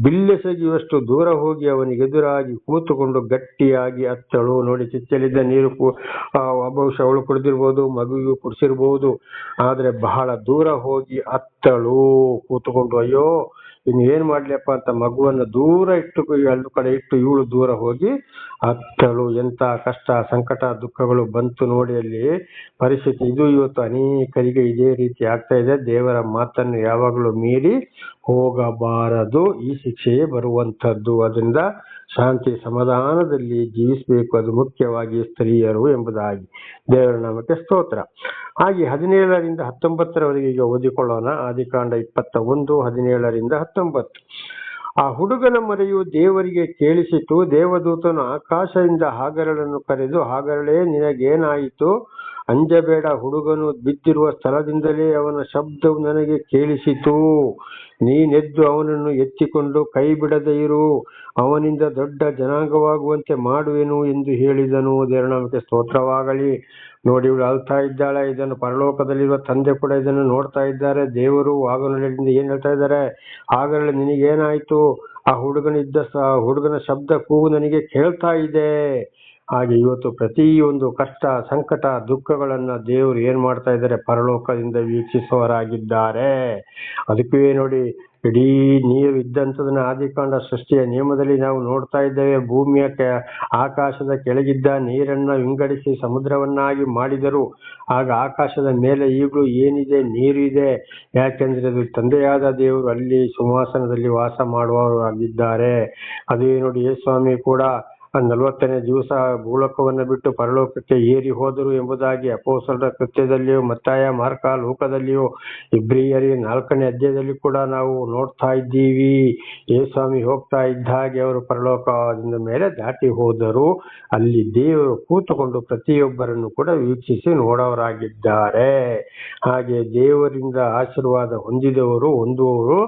ಬಿಲ್ಲೆಸೆಯುವಷ್ಟು ದೂರ ಹೋಗಿ ಅವನಿಗೆ ಎದುರಾಗಿ ಕೂತುಕೊಂಡು ಗಟ್ಟಿಯಾಗಿ ಅತ್ತಳು. ನೋಡಿ, ತಿತ್ತಿಯಲ್ಲಿದ್ದ ನೀರು ಬಹುಶಃ ಅವಳು ಕುಡಿದಿರ್ಬೋದು, ಮಗುವಿಗೂ ಕುಡಿಸಿರ್ಬೋದು. ಆದ್ರೆ ಬಹಳ ದೂರ ಹೋಗಿ ಅತ್ತಳು ಕೂತುಕೊಂಡು. ಅಯ್ಯೋ, ಇನ್ನು ಏನ್ ಮಾಡ್ಲಿಪ್ಪ ಅಂತ ಮಗುವನ್ನ ದೂರ ಇಟ್ಟು, ಎರಡು ಕಡೆ ಇಟ್ಟು ಇವಳು ದೂರ ಹೋಗಿ ಅತ್ತಳು. ಎಂತ ಕಷ್ಟ ಸಂಕಟ ದುಃಖಗಳು ಬಂತು ನೋಡಿ ಅಲ್ಲಿ ಪರಿಸ್ಥಿತಿ. ಇದು ಇವತ್ತು ಅನೇಕರಿಗೆ ಇದೇ ರೀತಿ ಆಗ್ತಾ ಇದೆ. ದೇವರ ಮಾತನ್ನು ಯಾವಾಗಲೂ ಮೀರಿ ಹೋಗಬಾರದು, ಈ ಶಿಕ್ಷೆಯೇ ಬರುವಂತದ್ದು. ಅದರಿಂದ ಶಾಂತಿ ಸಮಾಧಾನದಲ್ಲಿ ಜೀವಿಸಬೇಕು, ಅದು ಮುಖ್ಯವಾಗಿ ಸ್ತ್ರೀಯರು ಎಂಬುದಾಗಿ. ದೇವರ ನಾಮಕ್ಕೆ ಸ್ತೋತ್ರ. ಹಾಗೆ 17ರಿಂದ 19ರವರೆಗೆ ಈಗ ಓದಿಕೊಳ್ಳೋಣ. ಆದಿಕಾಂಡ 21 17ರಿಂದ 19. ಆ ಹುಡುಗನ ಮರೆಯು ದೇವರಿಗೆ ಕೇಳಿಸಿತು. ದೇವದೂತನು ಆಕಾಶದಿಂದ ಹಾಗರಳನ್ನು ಕರೆದು, ಹಾಗರಳೇ, ನಿನಗೇನಾಯಿತು? ಅಂಜಬೇಡ, ಹುಡುಗನು ಬಿದ್ದಿರುವ ಸ್ಥಳದಿಂದಲೇ ಅವನ ಶಬ್ದವು ನನಗೆ ಕೇಳಿಸಿತು. ನೀನೆದ್ದು ಅವನನ್ನು ಎತ್ತಿಕೊಂಡು ಕೈ ಬಿಡದೆ ಇರು, ಅವನಿಂದ ದೊಡ್ಡ ಜನಾಂಗವಾಗುವಂತೆ ಮಾಡುವೆನು ಎಂದು ಹೇಳಿದನು. ದೇವರ ಸ್ತೋತ್ರವಾಗಲಿ. ನೋಡಿ, ಇವಳು ಅಳ್ತಾ ಇದ್ದಾಳೆ. ಇದನ್ನು ಪರಲೋಕದಲ್ಲಿರುವ ತಂದೆ ಕೂಡ ಇದನ್ನು ನೋಡ್ತಾ ಇದ್ದಾರೆ. ದೇವರು ಆಗಲಿಂದ ಏನ್ ಹೇಳ್ತಾ ಇದ್ದಾರೆ? ಆಗಲೇ ನಿನಗೇನಾಯ್ತು? ಆ ಹುಡುಗನ ಶಬ್ದ ಕೂಗು ನನಗೆ ಕೇಳ್ತಾ ಇದೆ. ಹಾಗೆ ಇವತ್ತು ಪ್ರತಿಯೊಂದು ಕಷ್ಟ, ಸಂಕಟ, ದುಃಖಗಳನ್ನ ದೇವರು ಏನ್ ಮಾಡ್ತಾ ಇದ್ದಾರೆ? ಪರಲೋಕದಿಂದ ವೀಕ್ಷಿಸುವವರಾಗಿದ್ದಾರೆ. ಅದಕ್ಕೆ ನೋಡಿ, ಇಡೀ ನೀರು ಇದ್ದಂಥದನ್ನ ಆದಿಕಾಂಡ ಸೃಷ್ಟಿಯ ನಿಯಮದಲ್ಲಿ ನಾವು ನೋಡ್ತಾ ಇದ್ದೇವೆ. ಭೂಮಿಯ ಆಕಾಶದ ಕೆಳಗಿದ್ದ ನೀರನ್ನ ವಿಂಗಡಿಸಿ ಸಮುದ್ರವನ್ನಾಗಿ ಮಾಡಿದರು. ಆಗ ಆಕಾಶದ ಮೇಲೆ ಈಗಲೂ ಏನಿದೆ? ನೀರು ಇದೆ. ಯಾಕೆಂದ್ರೆ ಅದು ತಂದೆಯಾದ ದೇವರು ಅಲ್ಲಿ ಸಿಂಹಾಸನದಲ್ಲಿ ವಾಸ ಮಾಡುವವರು ಆಗಿದ್ದಾರೆ. ಅದೇ ನೋಡಿ, ಯೇಸುಸ್ವಾಮಿ ಕೂಡ 40ನೇ ದಿವಸ ಭೂಲೋಕವನ್ನು ಬಿಟ್ಟು ಪರಲೋಕಕ್ಕೆ ಏರಿ ಹೋದರು ಎಂಬುದಾಗಿ ಅಪೊಸ್ತಲರ ಕೃತ್ಯದಲ್ಲಿಯೂ, ಮತ್ತಾಯ, ಮಾರ್ಕ, ಲೂಕದಲ್ಲಿಯೂ, ಇಬ್ರಿಯರ 4ನೇ ಅಧ್ಯಾಯದಲ್ಲಿ ಕೂಡ ನಾವು ನೋಡ್ತಾ ಇದ್ದೀವಿ. ಯೇಸುಸ್ವಾಮಿ ಹೋಗ್ತಾ ಇದ್ದ ಹಾಗೆ ಅವರು ಪರಲೋಕದಿಂದ ಮೇಲೆ ದಾಟಿ ಹೋದರು. ಅಲ್ಲಿ ದೇವರು ಕೂತುಕೊಂಡು ಪ್ರತಿಯೊಬ್ಬರನ್ನು ಕೂಡ ವೀಕ್ಷಿಸಿ ನೋಡೋರಾಗಿದ್ದಾರೆ. ಹಾಗೆ ದೇವರಿಂದ ಆಶೀರ್ವಾದ ಹೊಂದುವವರು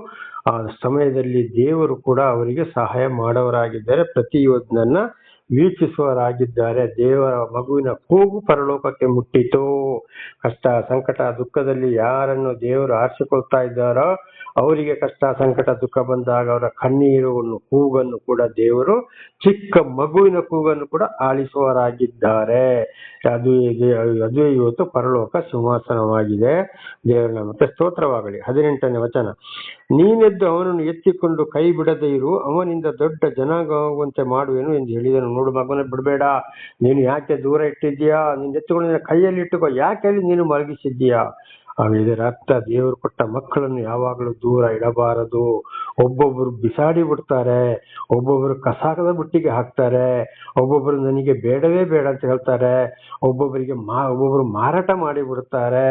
ಆ ಸಮಯದಲ್ಲಿ ದೇವರು ಕೂಡ ಅವರಿಗೆ ಸಹಾಯ ಮಾಡೋರಾಗಿದ್ದಾರೆ. ಪ್ರತಿಯೊಂದನ್ನ ವೀಕ್ಷಿಸುವವರಾಗಿದ್ದಾರೆ. ದೇವರ ಮಗುವಿನ ಕೂಗು ಪರಲೋಕಕ್ಕೆ ಮುಟ್ಟಿತು. ಕಷ್ಟ, ಸಂಕಟ, ದುಃಖದಲ್ಲಿ ಯಾರನ್ನು ದೇವರು ಆರಿಸಿಕೊಳ್ತಾ ಇದ್ದಾರೋ ಅವರಿಗೆ ಕಷ್ಟ, ಸಂಕಟ, ದುಃಖ ಬಂದಾಗ ಅವರ ಕಣ್ಣೀರನ್ನು, ಕೂಗನ್ನು ಕೂಡ ದೇವರು, ಚಿಕ್ಕ ಮಗುವಿನ ಕೂಗನ್ನು ಕೂಡ ಆಲಿಸುವವರಾಗಿದ್ದಾರೆ. ಅದು ಇವತ್ತು ಪರಲೋಕ ಸಿಂಹಾಸನವಾಗಿದೆ. ದೇವರ ನಾಮಕ್ಕೆ ಸ್ತೋತ್ರವಾಗಲಿ. 18ನೇ ವಚನ, ನೀನೆದ್ದು ಅವನನ್ನು ಎತ್ತಿಕೊಂಡು ಕೈ ಬಿಡದೆ ಇರು, ಅವನಿಂದ ದೊಡ್ಡ ಜನಾಂಗವಾಗುವಂತೆ ಮಾಡುವೆನು ಎಂದು ಹೇಳಿದನು. ನೋಡು, ಮಗನ ಬಿಡಬೇಡ. ನೀನು ಯಾಕೆ ದೂರ ಇಟ್ಟಿದ್ದೀಯಾ? ನೀನು ಎತ್ತುಕೊಂಡು ನಿನ್ನ ಕೈಯಲ್ಲಿ ಇಟ್ಟುಕೋ. ಯಾಕೆ ಅಲ್ಲಿ ನೀನು ಮಲಗಿಸಿದ್ದೀಯಾ? ಇದರ ಅರ್ಥ, ದೇವರು ಕೊಟ್ಟ ಮಕ್ಕಳನ್ನು ಯಾವಾಗಲೂ ದೂರ ಇಡಬಾರದು. ಒಬ್ಬೊಬ್ಬರು ಬಿಸಾಡಿ ಬಿಡ್ತಾರೆ, ಒಬ್ಬೊಬ್ಬರು ಕಸಾಕದ ಬುಟ್ಟಿಗೆ ಹಾಕ್ತಾರೆ, ಒಬ್ಬೊಬ್ಬರು ನನಗೆ ಬೇಡವೇ ಬೇಡ ಅಂತ ಹೇಳ್ತಾರೆ, ಒಬ್ಬೊಬ್ಬರು ಮಾರಾಟ ಮಾಡಿ ಬಿಡ್ತಾರೆ,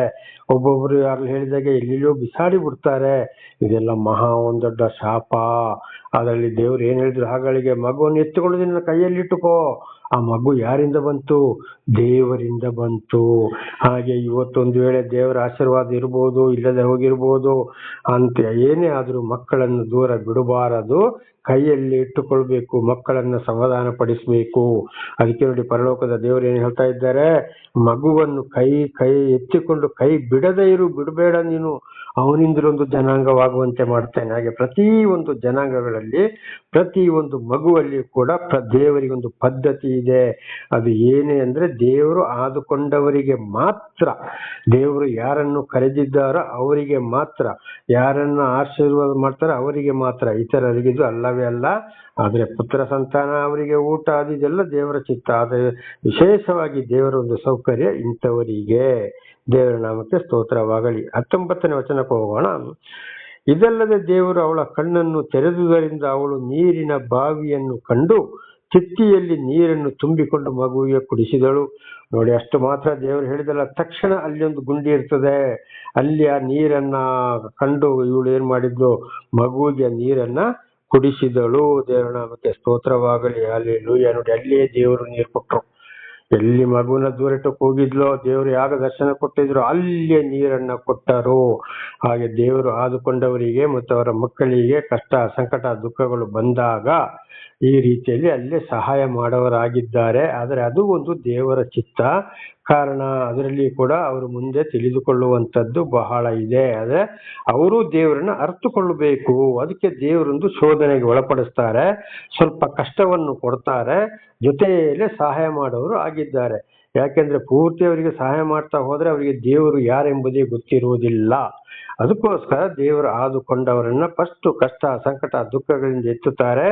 ಒಬ್ಬೊಬ್ಬರು ಯಾರು ಹೇಳಿದಾಗೆ ಎಲ್ಲಿಯೋ ಬಿಸಾಡಿ ಬಿಡ್ತಾರೆ. ಇದೆಲ್ಲ ಒಂದು ದೊಡ್ಡ ಶಾಪ. ಅದರಲ್ಲಿ ದೇವ್ರು ಏನ್ ಹೇಳಿದ್ರು? ಹಾಗಳಿಗೆ ಮಗುವನ್ನು ಎತ್ತಿಕೊಂಡು ನಿನ್ನ ಕೈಯಲ್ಲಿ ಇಟ್ಟುಕೋ. ಆ ಮಗು ಯಾರಿಂದ ಬಂತು? ದೇವರಿಂದ ಬಂತು. ಹಾಗೆ ಇವತ್ತೊಂದು ವೇಳೆ ದೇವರ ಆಶೀರ್ವಾದ ಇರ್ಬೋದು, ಇಲ್ಲದೆ ಹೋಗಿರ್ಬೋದು ಅಂತ ಏನೇ ಆದ್ರೂ ಮಕ್ಕಳನ್ನು ದೂರ ಬಿಡಬಾರದು. ಕೈಯಲ್ಲಿ ಇಟ್ಟುಕೊಳ್ಬೇಕು, ಮಕ್ಕಳನ್ನ ಸಮಾಧಾನ ಪಡಿಸ್ಬೇಕು. ಅದಕ್ಕೆ ನೋಡಿ, ಪರಲೋಕದ ದೇವರು ಏನ್ ಹೇಳ್ತಾ ಇದ್ದಾರೆ? ಮಗುವನ್ನು ಕೈ ಎತ್ತಿಕೊಂಡು ಕೈ ಬಿಡದೇ ಇರು, ಬಿಡಬೇಡ ನೀನು, ಅವನಿಂದಲೊಂದು ಜನಾಂಗವಾಗುವಂತೆ ಮಾಡ್ತೇನೆ. ಹಾಗೆ ಪ್ರತಿಯೊಂದು ಜನಾಂಗಗಳಲ್ಲಿ, ಪ್ರತಿಯೊಂದು ಮಗುವಲ್ಲಿ ಕೂಡ ದೇವರಿಗೊಂದು ಪದ್ಧತಿ ಇದೆ. ಅದು ಏನೇ ಅಂದ್ರೆ, ದೇವರು ಆದುಕೊಂಡವರಿಗೆ ಮಾತ್ರ, ದೇವರು ಯಾರನ್ನು ಕರೆದಿದ್ದಾರೋ ಅವರಿಗೆ ಮಾತ್ರ, ಯಾರನ್ನ ಆಶೀರ್ವಾದ ಮಾಡ್ತಾರೋ ಅವರಿಗೆ ಮಾತ್ರ, ಇತರರಿಗಿದು ಅಲ್ಲವೇ ಅಲ್ಲ. ಆದ್ರೆ ಪುತ್ರ ಸಂತಾನ, ಅವರಿಗೆ ಊಟ, ಅದೆಲ್ಲ ದೇವರ ಚಿತ್ತ. ಆದರೆ ವಿಶೇಷವಾಗಿ ದೇವರ ಒಂದು ಸೌಕರ್ಯ ಇಂಥವರಿಗೆ. ದೇವರ ನಾಮಕ್ಕೆ ಸ್ತೋತ್ರವಾಗಲಿ. 19ನೇ ವಚನಕ್ಕೆ ಹೋಗೋಣ. ಇದಲ್ಲದೆ ದೇವರು ಅವಳ ಕಣ್ಣನ್ನು ತೆರೆದುದರಿಂದ ಅವಳು ನೀರಿನ ಬಾವಿಯನ್ನು ಕಂಡು ಚಿತ್ತಿಯಲ್ಲಿ ನೀರನ್ನು ತುಂಬಿಕೊಂಡು ಮಗುವಿಗೆ ಕುಡಿಸಿದಳು. ನೋಡಿ, ಅಷ್ಟು ಮಾತ್ರ ದೇವರು ಹೇಳಿದಲ್ಲ, ತಕ್ಷಣ ಅಲ್ಲಿ ಒಂದು ಗುಂಡಿ ಇರ್ತದೆ. ಅಲ್ಲಿ ಆ ನೀರನ್ನ ಕಂಡು ಇವಳು ಏನ್ ಮಾಡಿದ್ಲು? ಮಗುವಿಗೆ ನೀರನ್ನ ಕುಡಿಸಿದಳು. ದೇವರ ನಾಮಕ್ಕೆ ಸ್ತೋತ್ರವಾಗಲಿ. ಹಲ್ಲೆಲೂಯಾ. ನೋಡಿ, ಅಲ್ಲಿಯೇ ದೇವರು ನೀರು ಕೊಟ್ರು. ಎಲ್ಲಿ ಮಗುವಿನ ದೂರಟ್ಟು ಹೋಗಿದ್ಲೋ, ದೇವರು ಯಾಗ ದರ್ಶನ ಕೊಟ್ಟಿದ್ರು, ಅಲ್ಲೇ ನೀರನ್ನ ಕೊಟ್ಟರು. ಹಾಗೆ ದೇವರು ಆದುಕೊಂಡವರಿಗೆ ಮತ್ತು ಅವರ ಮಕ್ಕಳಿಗೆ ಕಷ್ಟ, ಸಂಕಟ, ದುಃಖಗಳು ಬಂದಾಗ ಈ ರೀತಿಯಲ್ಲಿ ಅಲ್ಲೇ ಸಹಾಯ ಮಾಡೋರಾಗಿದ್ದಾರೆ. ಆದರೆ ಅದು ಒಂದು ದೇವರ ಚಿತ್ತ. ಕಾರಣ, ಅದರಲ್ಲಿ ಕೂಡ ಅವರು ಮುಂದೆ ತಿಳಿದುಕೊಳ್ಳುವಂಥದ್ದು ಬಹಳ ಇದೆ. ಆದ್ರೆ ಅವರು ದೇವರನ್ನ ಅರ್ಥಕೊಳ್ಳಬೇಕು. ಅದಕ್ಕೆ ದೇವರೊಂದು ಶೋಧನೆಗೆ ಒಳಪಡಿಸ್ತಾರೆ, ಸ್ವಲ್ಪ ಕಷ್ಟವನ್ನು ಕೊಡ್ತಾರೆ, ಜೊತೆಯಲ್ಲೇ ಸಹಾಯ ಮಾಡೋರು ಆಗಿದ್ದಾರೆ. ಯಾಕೆಂದ್ರೆ ಪೂರ್ತಿ ಅವರಿಗೆ ಸಹಾಯ ಮಾಡ್ತಾ ಹೋದ್ರೆ ಅವರಿಗೆ ದೇವರು ಯಾರೆಂಬುದೇ ಗೊತ್ತಿರುವುದಿಲ್ಲ. ಅದಕ್ಕೋಸ್ಕರ ದೇವರು ಆದುಕೊಂಡವರನ್ನ ಫಸ್ಟ್ ಕಷ್ಟ, ಸಂಕಟ, ದುಃಖಗಳಿಂದ ಎತ್ತುತ್ತಾರೆ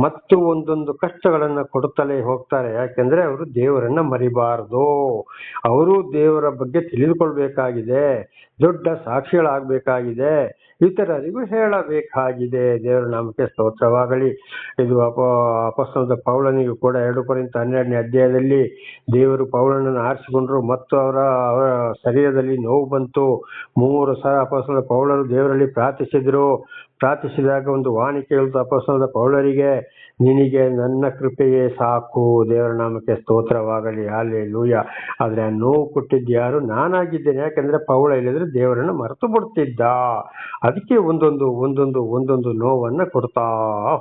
ಮತ್ತು ಒಂದೊಂದು ಕಷ್ಟಗಳನ್ನ ಕೊಡುತ್ತಲೇ ಹೋಗ್ತಾರೆ. ಯಾಕೆಂದ್ರೆ ಅವರು ದೇವರನ್ನ ಮರಿಬಾರದು. ಅವರು ದೇವರ ಬಗ್ಗೆ ತಿಳಿದುಕೊಳ್ಬೇಕಾಗಿದೆ, ದೊಡ್ಡ ಸಾಕ್ಷಿಗಳಾಗಬೇಕಾಗಿದೆ, ಇತರರಿಗೂ ಹೇಳಬೇಕಾಗಿದೆ. ದೇವರ ನಾಮಕ್ಕೆ ಸ್ತೋತ್ರವಾಗಲಿ. ಇದು ಅಪೊಸ್ತಲನಾದ ಪೌಲನಿಗೂ ಕೂಡ 2 ಕೊರಿಂಥ 12ನೇ ಅಧ್ಯಾಯದಲ್ಲಿ ದೇವರು ಪೌಲನನ್ನು ಆರಿಸಿಕೊಂಡ್ರು ಮತ್ತು ಅವರ ಶರೀರದಲ್ಲಿ ನೋವು ಬಂತು. 3 ಸಲ ಅಪೊಸ್ತಲ ಪೌಲರು ದೇವರಲ್ಲಿ ಪ್ರಾರ್ಥಿಸಿದ್ರು. ಪ್ರಾರ್ಥಿಸಿದಾಗ ಒಂದು ವಾಣಿ ಕೇಳಿದ ಅಪೊಸ್ತಲನಾದ ಪೌಲರಿಗೆ, ನಿನಗೆ ನನ್ನ ಕೃಪೆಯೇ ಸಾಕು, ದೇವರ ನಾಮಕ್ಕೆ ಸ್ತೋತ್ರವಾಗಲಿ, ಹಲ್ಲೆಲೂಯಾ. ಆದ್ರೆ ಆ ನೋವು ಕೊಟ್ಟಿದ್ದು ಯಾರು? ನಾನಾಗಿದ್ದೇನೆ. ಯಾಕಂದ್ರೆ ಪೌಲ ಇಲ್ಲದ್ರೆ ದೇವರನ್ನು ಮರೆತು ಬಿಡ್ತಿದ್ದ. ಅದಕ್ಕೆ ಒಂದೊಂದು ನೋವನ್ನ ಕೊಡ್ತಾ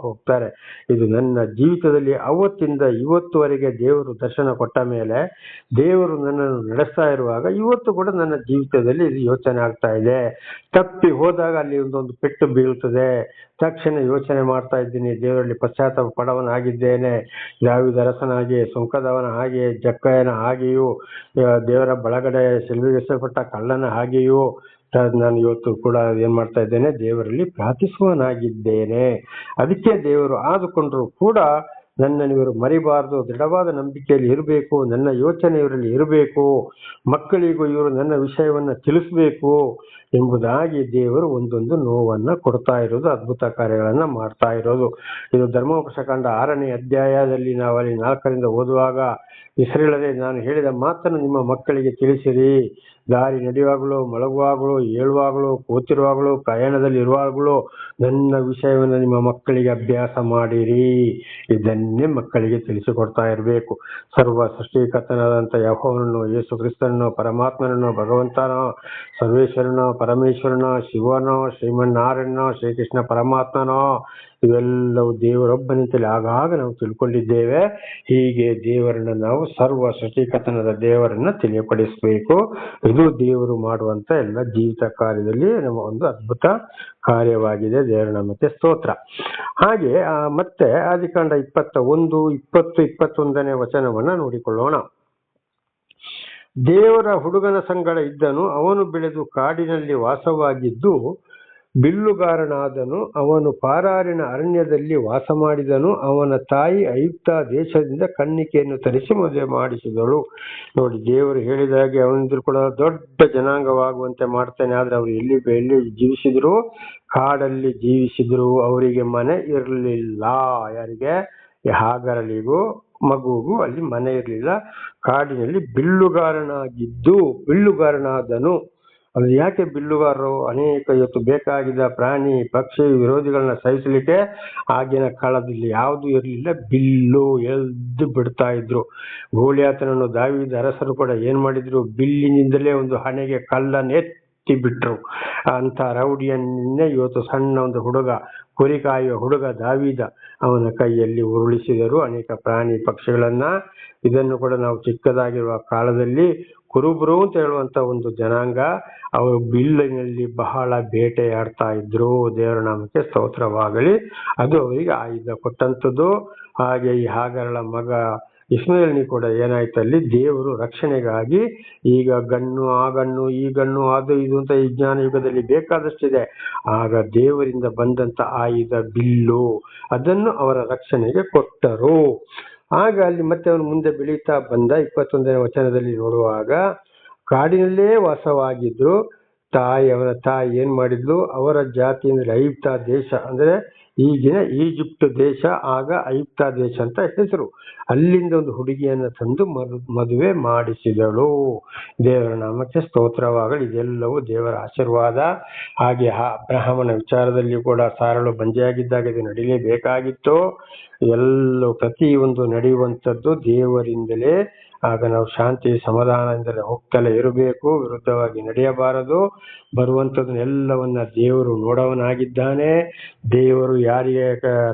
ಹೋಗ್ತಾರೆ. ಇದು ನನ್ನ ಜೀವಿತದಲ್ಲಿ ಅವತ್ತಿಂದ ಇವತ್ತುವರೆಗೆ ದೇವರು ದರ್ಶನ ಕೊಟ್ಟ ಮೇಲೆ, ದೇವರು ನನ್ನನ್ನು ನಡೆಸ್ತಾ ಇರುವಾಗ ಇವತ್ತು ಕೂಡ ನನ್ನ ಜೀವಿತದಲ್ಲಿ ಇದು ಯೋಚನೆ ಆಗ್ತಾ ಇದೆ. ತಪ್ಪಿ ಹೋದಾಗ ಅಲ್ಲಿ ಒಂದೊಂದು ಪೆಟ್ಟು ಬೀಳ್ತದೆ. ತಕ್ಷಣ ಯೋಚನೆ ಮಾಡ್ತಾ ಇದ್ದೀನಿ, ದೇವರಲ್ಲಿ ಪಶ್ಚಾತ್ತಾಪ ಪಡವನಾಗಿದ್ದೇನೆ. ದಾವೀದ ಅರಸನಾಗಿ, ಸುಂಕದವನ ಹಾಗೆ, ಜಕ್ಕಯ್ಯನ ಹಾಗೆಯೂ, ದೇವರ ಬಳಗಡೆ ಸಿಲುಬೆಗೊಳಿಸಲ್ಪಟ್ಟ ಕಳ್ಳನ ಹಾಗೆಯೂ ನಾನು ಇವತ್ತು ಕೂಡ ಏನ್ ಮಾಡ್ತಾ ಇದ್ದೇನೆ? ದೇವರಲ್ಲಿ ಪ್ರಾರ್ಥಿಸುವನಾಗಿದ್ದೇನೆ. ಅದಕ್ಕೆ ದೇವರು ಆದುಕೊಂಡ್ರು ಕೂಡ ನನ್ನನ್ನು ಇವರು ಮರಿಬಾರದು, ದೃಢವಾದ ನಂಬಿಕೆಯಲ್ಲಿ ಇರಬೇಕು, ನನ್ನ ಯೋಚನೆ ಇವರಲ್ಲಿ ಇರಬೇಕು, ಮಕ್ಕಳಿಗೂ ಇವರು ನನ್ನ ವಿಷಯವನ್ನ ತಿಳಿಸ್ಬೇಕು ಎಂಬುದಾಗಿ ದೇವರು ಒಂದೊಂದು ನೋವನ್ನ ಕೊಡ್ತಾ ಇರೋದು, ಅದ್ಭುತ ಕಾರ್ಯಗಳನ್ನ ಮಾಡ್ತಾ ಇರೋದು. ಇದು ಧರ್ಮೋಪದೇಶಕಾಂಡ 6ನೇ ಅಧ್ಯಾಯದಲ್ಲಿ ನಾವು ಅಲ್ಲಿ 4ರಿಂದ ಓದುವಾಗ, ಇಸ್ರಾಯೇಲರೇ, ನಾನು ಹೇಳಿದ ಮಾತನ್ನು ನಿಮ್ಮ ಮಕ್ಕಳಿಗೆ ತಿಳಿಸಿರಿ. ದಾರಿ ನಡೆಯುವಾಗಲೂ, ಮಲಗುವಾಗಲೂ, ಏಳುವಾಗಲೂ, ಕೂತಿರುವಾಗಲೂ, ಪ್ರಯಾಣದಲ್ಲಿ ಇರುವಾಗಲೂ ನನ್ನ ವಿಷಯವನ್ನು ನಿಮ್ಮ ಮಕ್ಕಳಿಗೆ ಅಭ್ಯಾಸ ಮಾಡಿರಿ. ಇದನ್ನೇ ಮಕ್ಕಳಿಗೆ ತಿಳಿಸಿಕೊಡ್ತಾ ಇರಬೇಕು. ಸರ್ವ ಸೃಷ್ಟಿಕರ್ತನಾದಂಥ ಯೆಹೋವನನ್ನು, ಯೇಸು ಕ್ರಿಸ್ತನನ್ನು, ಪರಮಾತ್ಮನನ್ನು, ಭಗವಂತನೋ, ಸರ್ವೇಶ್ವರನೋ, ಪರಮೇಶ್ವರನೋ, ಶಿವನೋ, ಶ್ರೀಮನ್ನಾರಾಯಣನೋ, ಶ್ರೀಕೃಷ್ಣ ಪರಮಾತ್ಮನೋ, ಇವೆಲ್ಲವೂ ದೇವರೊಬ್ಬನಿಂದಲೇ ಆಗಾಗ ನಾವು ತಿಳ್ಕೊಂಡಿದ್ದೇವೆ. ಹೀಗೆ ದೇವರನ್ನ ನಾವು ಸರ್ವ ಸೃಷ್ಟಿಕರ್ತನಾದ ದೇವರನ್ನ ತಿಳಿಯಪಡಿಸಬೇಕು. ಇದು ದೇವರು ಮಾಡುವಂತ ಎಲ್ಲ ಜೀವಿತ ಕಾರ್ಯದಲ್ಲಿ ನಮ್ಮ ಒಂದು ಅದ್ಭುತ ಕಾರ್ಯವಾಗಿದೆ. ದೇವರ ನಾಮಕ್ಕೆ ಸ್ತೋತ್ರ. ಹಾಗೆ ಮತ್ತೆ ಆದಿಕಾಂಡ 21, 20, 21ನೇ ವಚನವನ್ನ ನೋಡಿಕೊಳ್ಳೋಣ. ದೇವರ ಹುಡುಗನ ಸಂಗಡ ಇದ್ದನು, ಅವನು ಬೆಳೆದು ಕಾಡಿನಲ್ಲಿ ವಾಸವಾಗಿದ್ದು ಬಿಲ್ಲುಗಾರನಾದನು. ಅವನು ಪಾರಾರಿನ ಅರಣ್ಯದಲ್ಲಿ ವಾಸ ಮಾಡಿದನು. ಅವನ ತಾಯಿ ಐಗುಪ್ತ ದೇಶದಿಂದ ಕನ್ನಿಕೆಯನ್ನು ತರಿಸಿ ಮದುವೆ ಮಾಡಿಸಿದಳು. ನೋಡಿ, ದೇವರು ಹೇಳಿದಾಗೆ ಅವನಿದ್ರು ಕೂಡ ದೊಡ್ಡ ಜನಾಂಗವಾಗುವಂತೆ ಮಾಡ್ತಾನೆ. ಆದ್ರೆ ಅವರು ಎಲ್ಲಿ ಜೀವಿಸಿದ್ರು? ಕಾಡಲ್ಲಿ ಜೀವಿಸಿದ್ರು. ಅವರಿಗೆ ಮನೆ ಇರಲಿಲ್ಲ. ಯಾರಿಗೆ? ಹಾಗರಳಿಗೂ ಮಗುವಿಗೂ ಅಲ್ಲಿ ಮನೆ ಇರಲಿಲ್ಲ. ಕಾಡಿನಲ್ಲಿ ಬಿಲ್ಲುಗಾರನಾದನು. ಅದು ಯಾಕೆ ಬಿಲ್ಲುಗಾರರು? ಅನೇಕ ಇವತ್ತು ಬೇಕಾಗಿದ್ದ ಪ್ರಾಣಿ ಪಕ್ಷಿ ವಿರೋಧಿಗಳನ್ನ ಸಹಿಸಲಿಕ್ಕೆ ಆಗಿನ ಕಾಲದಲ್ಲಿ ಯಾವುದು ಇರಲಿಲ್ಲ, ಬಿಲ್ಲು ಎದ್ದು ಬಿಡ್ತಾ ಇದ್ರು. ಗೋಲಿಯಾತನನ್ನು ದಾವೀದ ಅರಸರು ಕೂಡ ಏನ್ ಮಾಡಿದ್ರು? ಬಿಲ್ಲಿನಿಂದಲೇ ಒಂದು ಹಣೆಗೆ ಕಲ್ಲನ್ನು ಎತ್ತಿ ಬಿಟ್ರು. ಅಂತ ರೌಡಿಯನ್ನೇ ಇವತ್ತು ಸಣ್ಣ ಒಂದು ಹುಡುಗ, ಕುರಿ ಕಾಯುವ ಹುಡುಗ ದಾವೀದ, ಅವನ ಕೈಯಲ್ಲಿ ಉರುಳಿಸಿದರು ಅನೇಕ ಪ್ರಾಣಿ ಪಕ್ಷಿಗಳನ್ನ. ಇದನ್ನು ಕೂಡ ನಾವು ಚಿಕ್ಕದಾಗಿರುವ ಕಾಲದಲ್ಲಿ ಕುರುಬರು ಅಂತ ಹೇಳುವಂತ ಒಂದು ಜನಾಂಗ, ಅವರು ಬಿಲ್ಲಿನಲ್ಲಿ ಬಹಳ ಬೇಟೆಯಾಡ್ತಾ ಇದ್ರು. ದೇವರ ನಾಮಕ್ಕೆ ಸ್ತೋತ್ರವಾಗಲಿ. ಅದು ಅವರಿಗೆ ಆಯುಧ ಕೊಟ್ಟಂಥದ್ದು. ಹಾಗೆ ಈ ಹಾಗರಳ ಮಗ ಇಸ್ಮಾಯೇಲನಿಗೆ ಕೂಡ ಏನಾಯ್ತು? ಅಲ್ಲಿ ದೇವರು ರಕ್ಷಣೆಗಾಗಿ ಈಗ ಗಣ್ಣು, ಆ ಗಣ್ಣು, ಈ ಗಣ್ಣು, ಅದು ಇದು ಅಂತ ಈ ಜ್ಞಾನ ಯುಗದಲ್ಲಿ ಬೇಕಾದಷ್ಟಿದೆ. ಆಗ ದೇವರಿಂದ ಬಂದಂತ ಆಯುಧ ಬಿಲ್ಲು, ಅದನ್ನು ಅವರ ರಕ್ಷಣೆಗೆ ಕೊಟ್ಟರು. ಆಗ ಅಲ್ಲಿ ಮತ್ತೆ ಅವನು ಮುಂದೆ ಬೆಳೀತಾ ಬಂದ. 21ನೇ ವಚನದಲ್ಲಿ ನೋಡುವಾಗ, ಕಾಡಿನಲ್ಲೇ ವಾಸವಾಗಿದ್ರು. ಅವನ ತಾಯಿ ಏನ್ ಮಾಡಿದ್ಲು? ಅವರ ಜಾತಿಯಿಂದ ಐಗುಪ್ತ ದೇಶ, ಅಂದ್ರೆ ಈಗಿನ ಈಜಿಪ್ಟ್ ದೇಶ, ಆಗ ಐಗುಪ್ತ ದೇಶ ಅಂತ ಹೆಸರು. ಅಲ್ಲಿಂದ ಒಂದು ಹುಡುಗಿಯನ್ನ ತಂದು ಮದುವೆ ಮಾಡಿಸಿದಳು. ದೇವರ ನಾಮಕ್ಕೆ ಸ್ತೋತ್ರವಾಗಲಿ. ಇದೆಲ್ಲವೂ ದೇವರ ಆಶೀರ್ವಾದ. ಹಾಗೆ ಅಬ್ರಹಾಮನ ವಿಚಾರದಲ್ಲಿ ಕೂಡ ಸಾರಳು ಬಂಜೆಯಾಗಿದ್ದಾಗ ಇದು ನಡೀಲೇಬೇಕಾಗಿತ್ತು. ಎಲ್ಲವೂ ಪ್ರತಿಯೊಂದು ನಡೆಯುವಂಥದ್ದು ದೇವರಿಂದಲೇ. ಆಗ ನಾವು ಶಾಂತಿ ಸಮಾಧಾನದಿಂದಲೇ ಹೋಗ್ತಲೇ ಇರಬೇಕು, ವಿರುದ್ಧವಾಗಿ ನಡೆಯಬಾರದು. ಬರುವಂಥದ್ದನ್ನೆಲ್ಲವನ್ನ ದೇವರು ನೋಡವನಾಗಿದ್ದಾನೆ. ದೇವರು ಯಾರಿಗೆ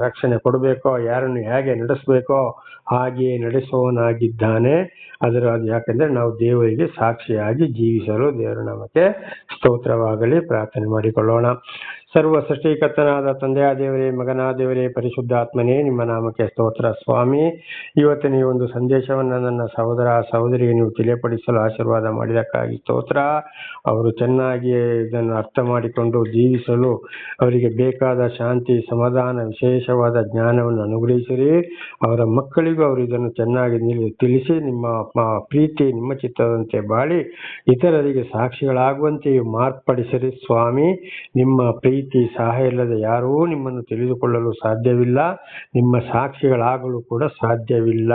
ರಕ್ಷಣೆ ಕೊಡಬೇಕೋ, ಯಾರನ್ನು ಹೇಗೆ ನಡೆಸಬೇಕೋ ಹಾಗೆಯೇ ನಡೆಸುವವನಾಗಿದ್ದಾನೆ. ಅದು ಯಾಕಂದ್ರೆ ನಾವು ದೇವರಿಗೆ ಸಾಕ್ಷಿಯಾಗಿ ಜೀವಿಸಲು ದೇವರ ನಾಮಕ್ಕೆ ಸ್ತೋತ್ರವಾಗಲಿ. ಪ್ರಾರ್ಥನೆ ಮಾಡಿಕೊಳ್ಳೋಣ. ಸರ್ವ ಸೃಷ್ಟಿಕರ್ತನಾದ ತಂದೆಯ ದೇವರೇ, ಮಗನಾದ ದೇವರೇ, ಪರಿಶುದ್ಧಾತ್ಮನೇ, ನಿಮ್ಮ ನಾಮಕ್ಕೆ ಸ್ತೋತ್ರ. ಸ್ವಾಮಿ, ಇವತ್ತಿನ ಈ ಒಂದು ಸಂದೇಶವನ್ನು ನನ್ನ ಸಹೋದರ ಸಹೋದರಿಗೆ ನೀವು ತಿಳಿಯಪಡಿಸಲು ಆಶೀರ್ವಾದ ಮಾಡಿದಕ್ಕಾಗಿ ಸ್ತೋತ್ರ. ಅವರು ಚೆನ್ನಾಗಿ ಇದನ್ನು ಅರ್ಥ ಮಾಡಿಕೊಂಡು ಜೀವಿಸಲು ಅವರಿಗೆ ಬೇಕಾದ ಶಾಂತಿ ಸಮಾಧಾನ ವಿಶೇಷವಾದ ಜ್ಞಾನವನ್ನು ಅನುಗ್ರಹಿಸಿರಿ. ಅವರ ಮಕ್ಕಳಿಗೂ ಇತರರಿಗೂ ಅವರು ಇದನ್ನು ಚೆನ್ನಾಗಿ ತಿಳಿಸಿ ನಿಮ್ಮ ಪ್ರೀತಿ ನಿಮ್ಮ ಚಿತ್ತದಂತೆ ಬಾಳಿ ಇತರರಿಗೆ ಸಾಕ್ಷಿಗಳಾಗುವಂತೆಯೂ ಮಾರ್ಪಡಿಸಿರಿ ಸ್ವಾಮಿ. ನಿಮ್ಮ ಪ್ರೀತಿ ಸಹಾಯ ಇಲ್ಲದೆ ಯಾರೂ ನಿಮ್ಮನ್ನು ತಿಳಿದುಕೊಳ್ಳಲು ಸಾಧ್ಯವಿಲ್ಲ, ನಿಮ್ಮ ಸಾಕ್ಷಿಗಳಾಗಲು ಕೂಡ ಸಾಧ್ಯವಿಲ್ಲ.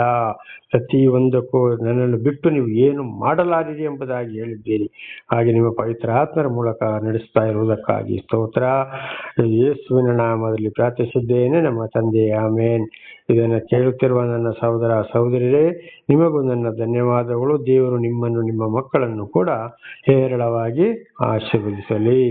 ಪ್ರತಿಯೊಂದಕ್ಕೂ ನನ್ನನ್ನು ಬಿಟ್ಟು ನೀವು ಏನು ಮಾಡಲಾರಿರಿ ಎಂಬುದಾಗಿ ಹೇಳಿದ್ದೀರಿ. ಹಾಗೆ ನಿಮ್ಮ ಪವಿತ್ರ ಆತ್ಮರ ಮೂಲಕ ನಡೆಸ್ತಾ ಇರುವುದಕ್ಕಾಗಿ ಸ್ತೋತ್ರ. ಯೇಸುವಿನ ನಾಮದಲ್ಲಿ ಪ್ರಾರ್ಥಿಸಿದ್ದೇನೆ ನಮ್ಮ ತಂದೆ, ಆಮೇನ್. ಇದನ್ನು ಕೇಳುತ್ತಿರುವ ನನ್ನ ಸಹೋದರ ಸಹೋದರಿಯರೇ, ನಿಮಗೂ ನನ್ನ ಧನ್ಯವಾದಗಳು. ದೇವರು ನಿಮ್ಮನ್ನು ನಿಮ್ಮ ಮಕ್ಕಳನ್ನು ಕೂಡ ಹೇರಳವಾಗಿ ಆಶೀರ್ವದಿಸಲಿ.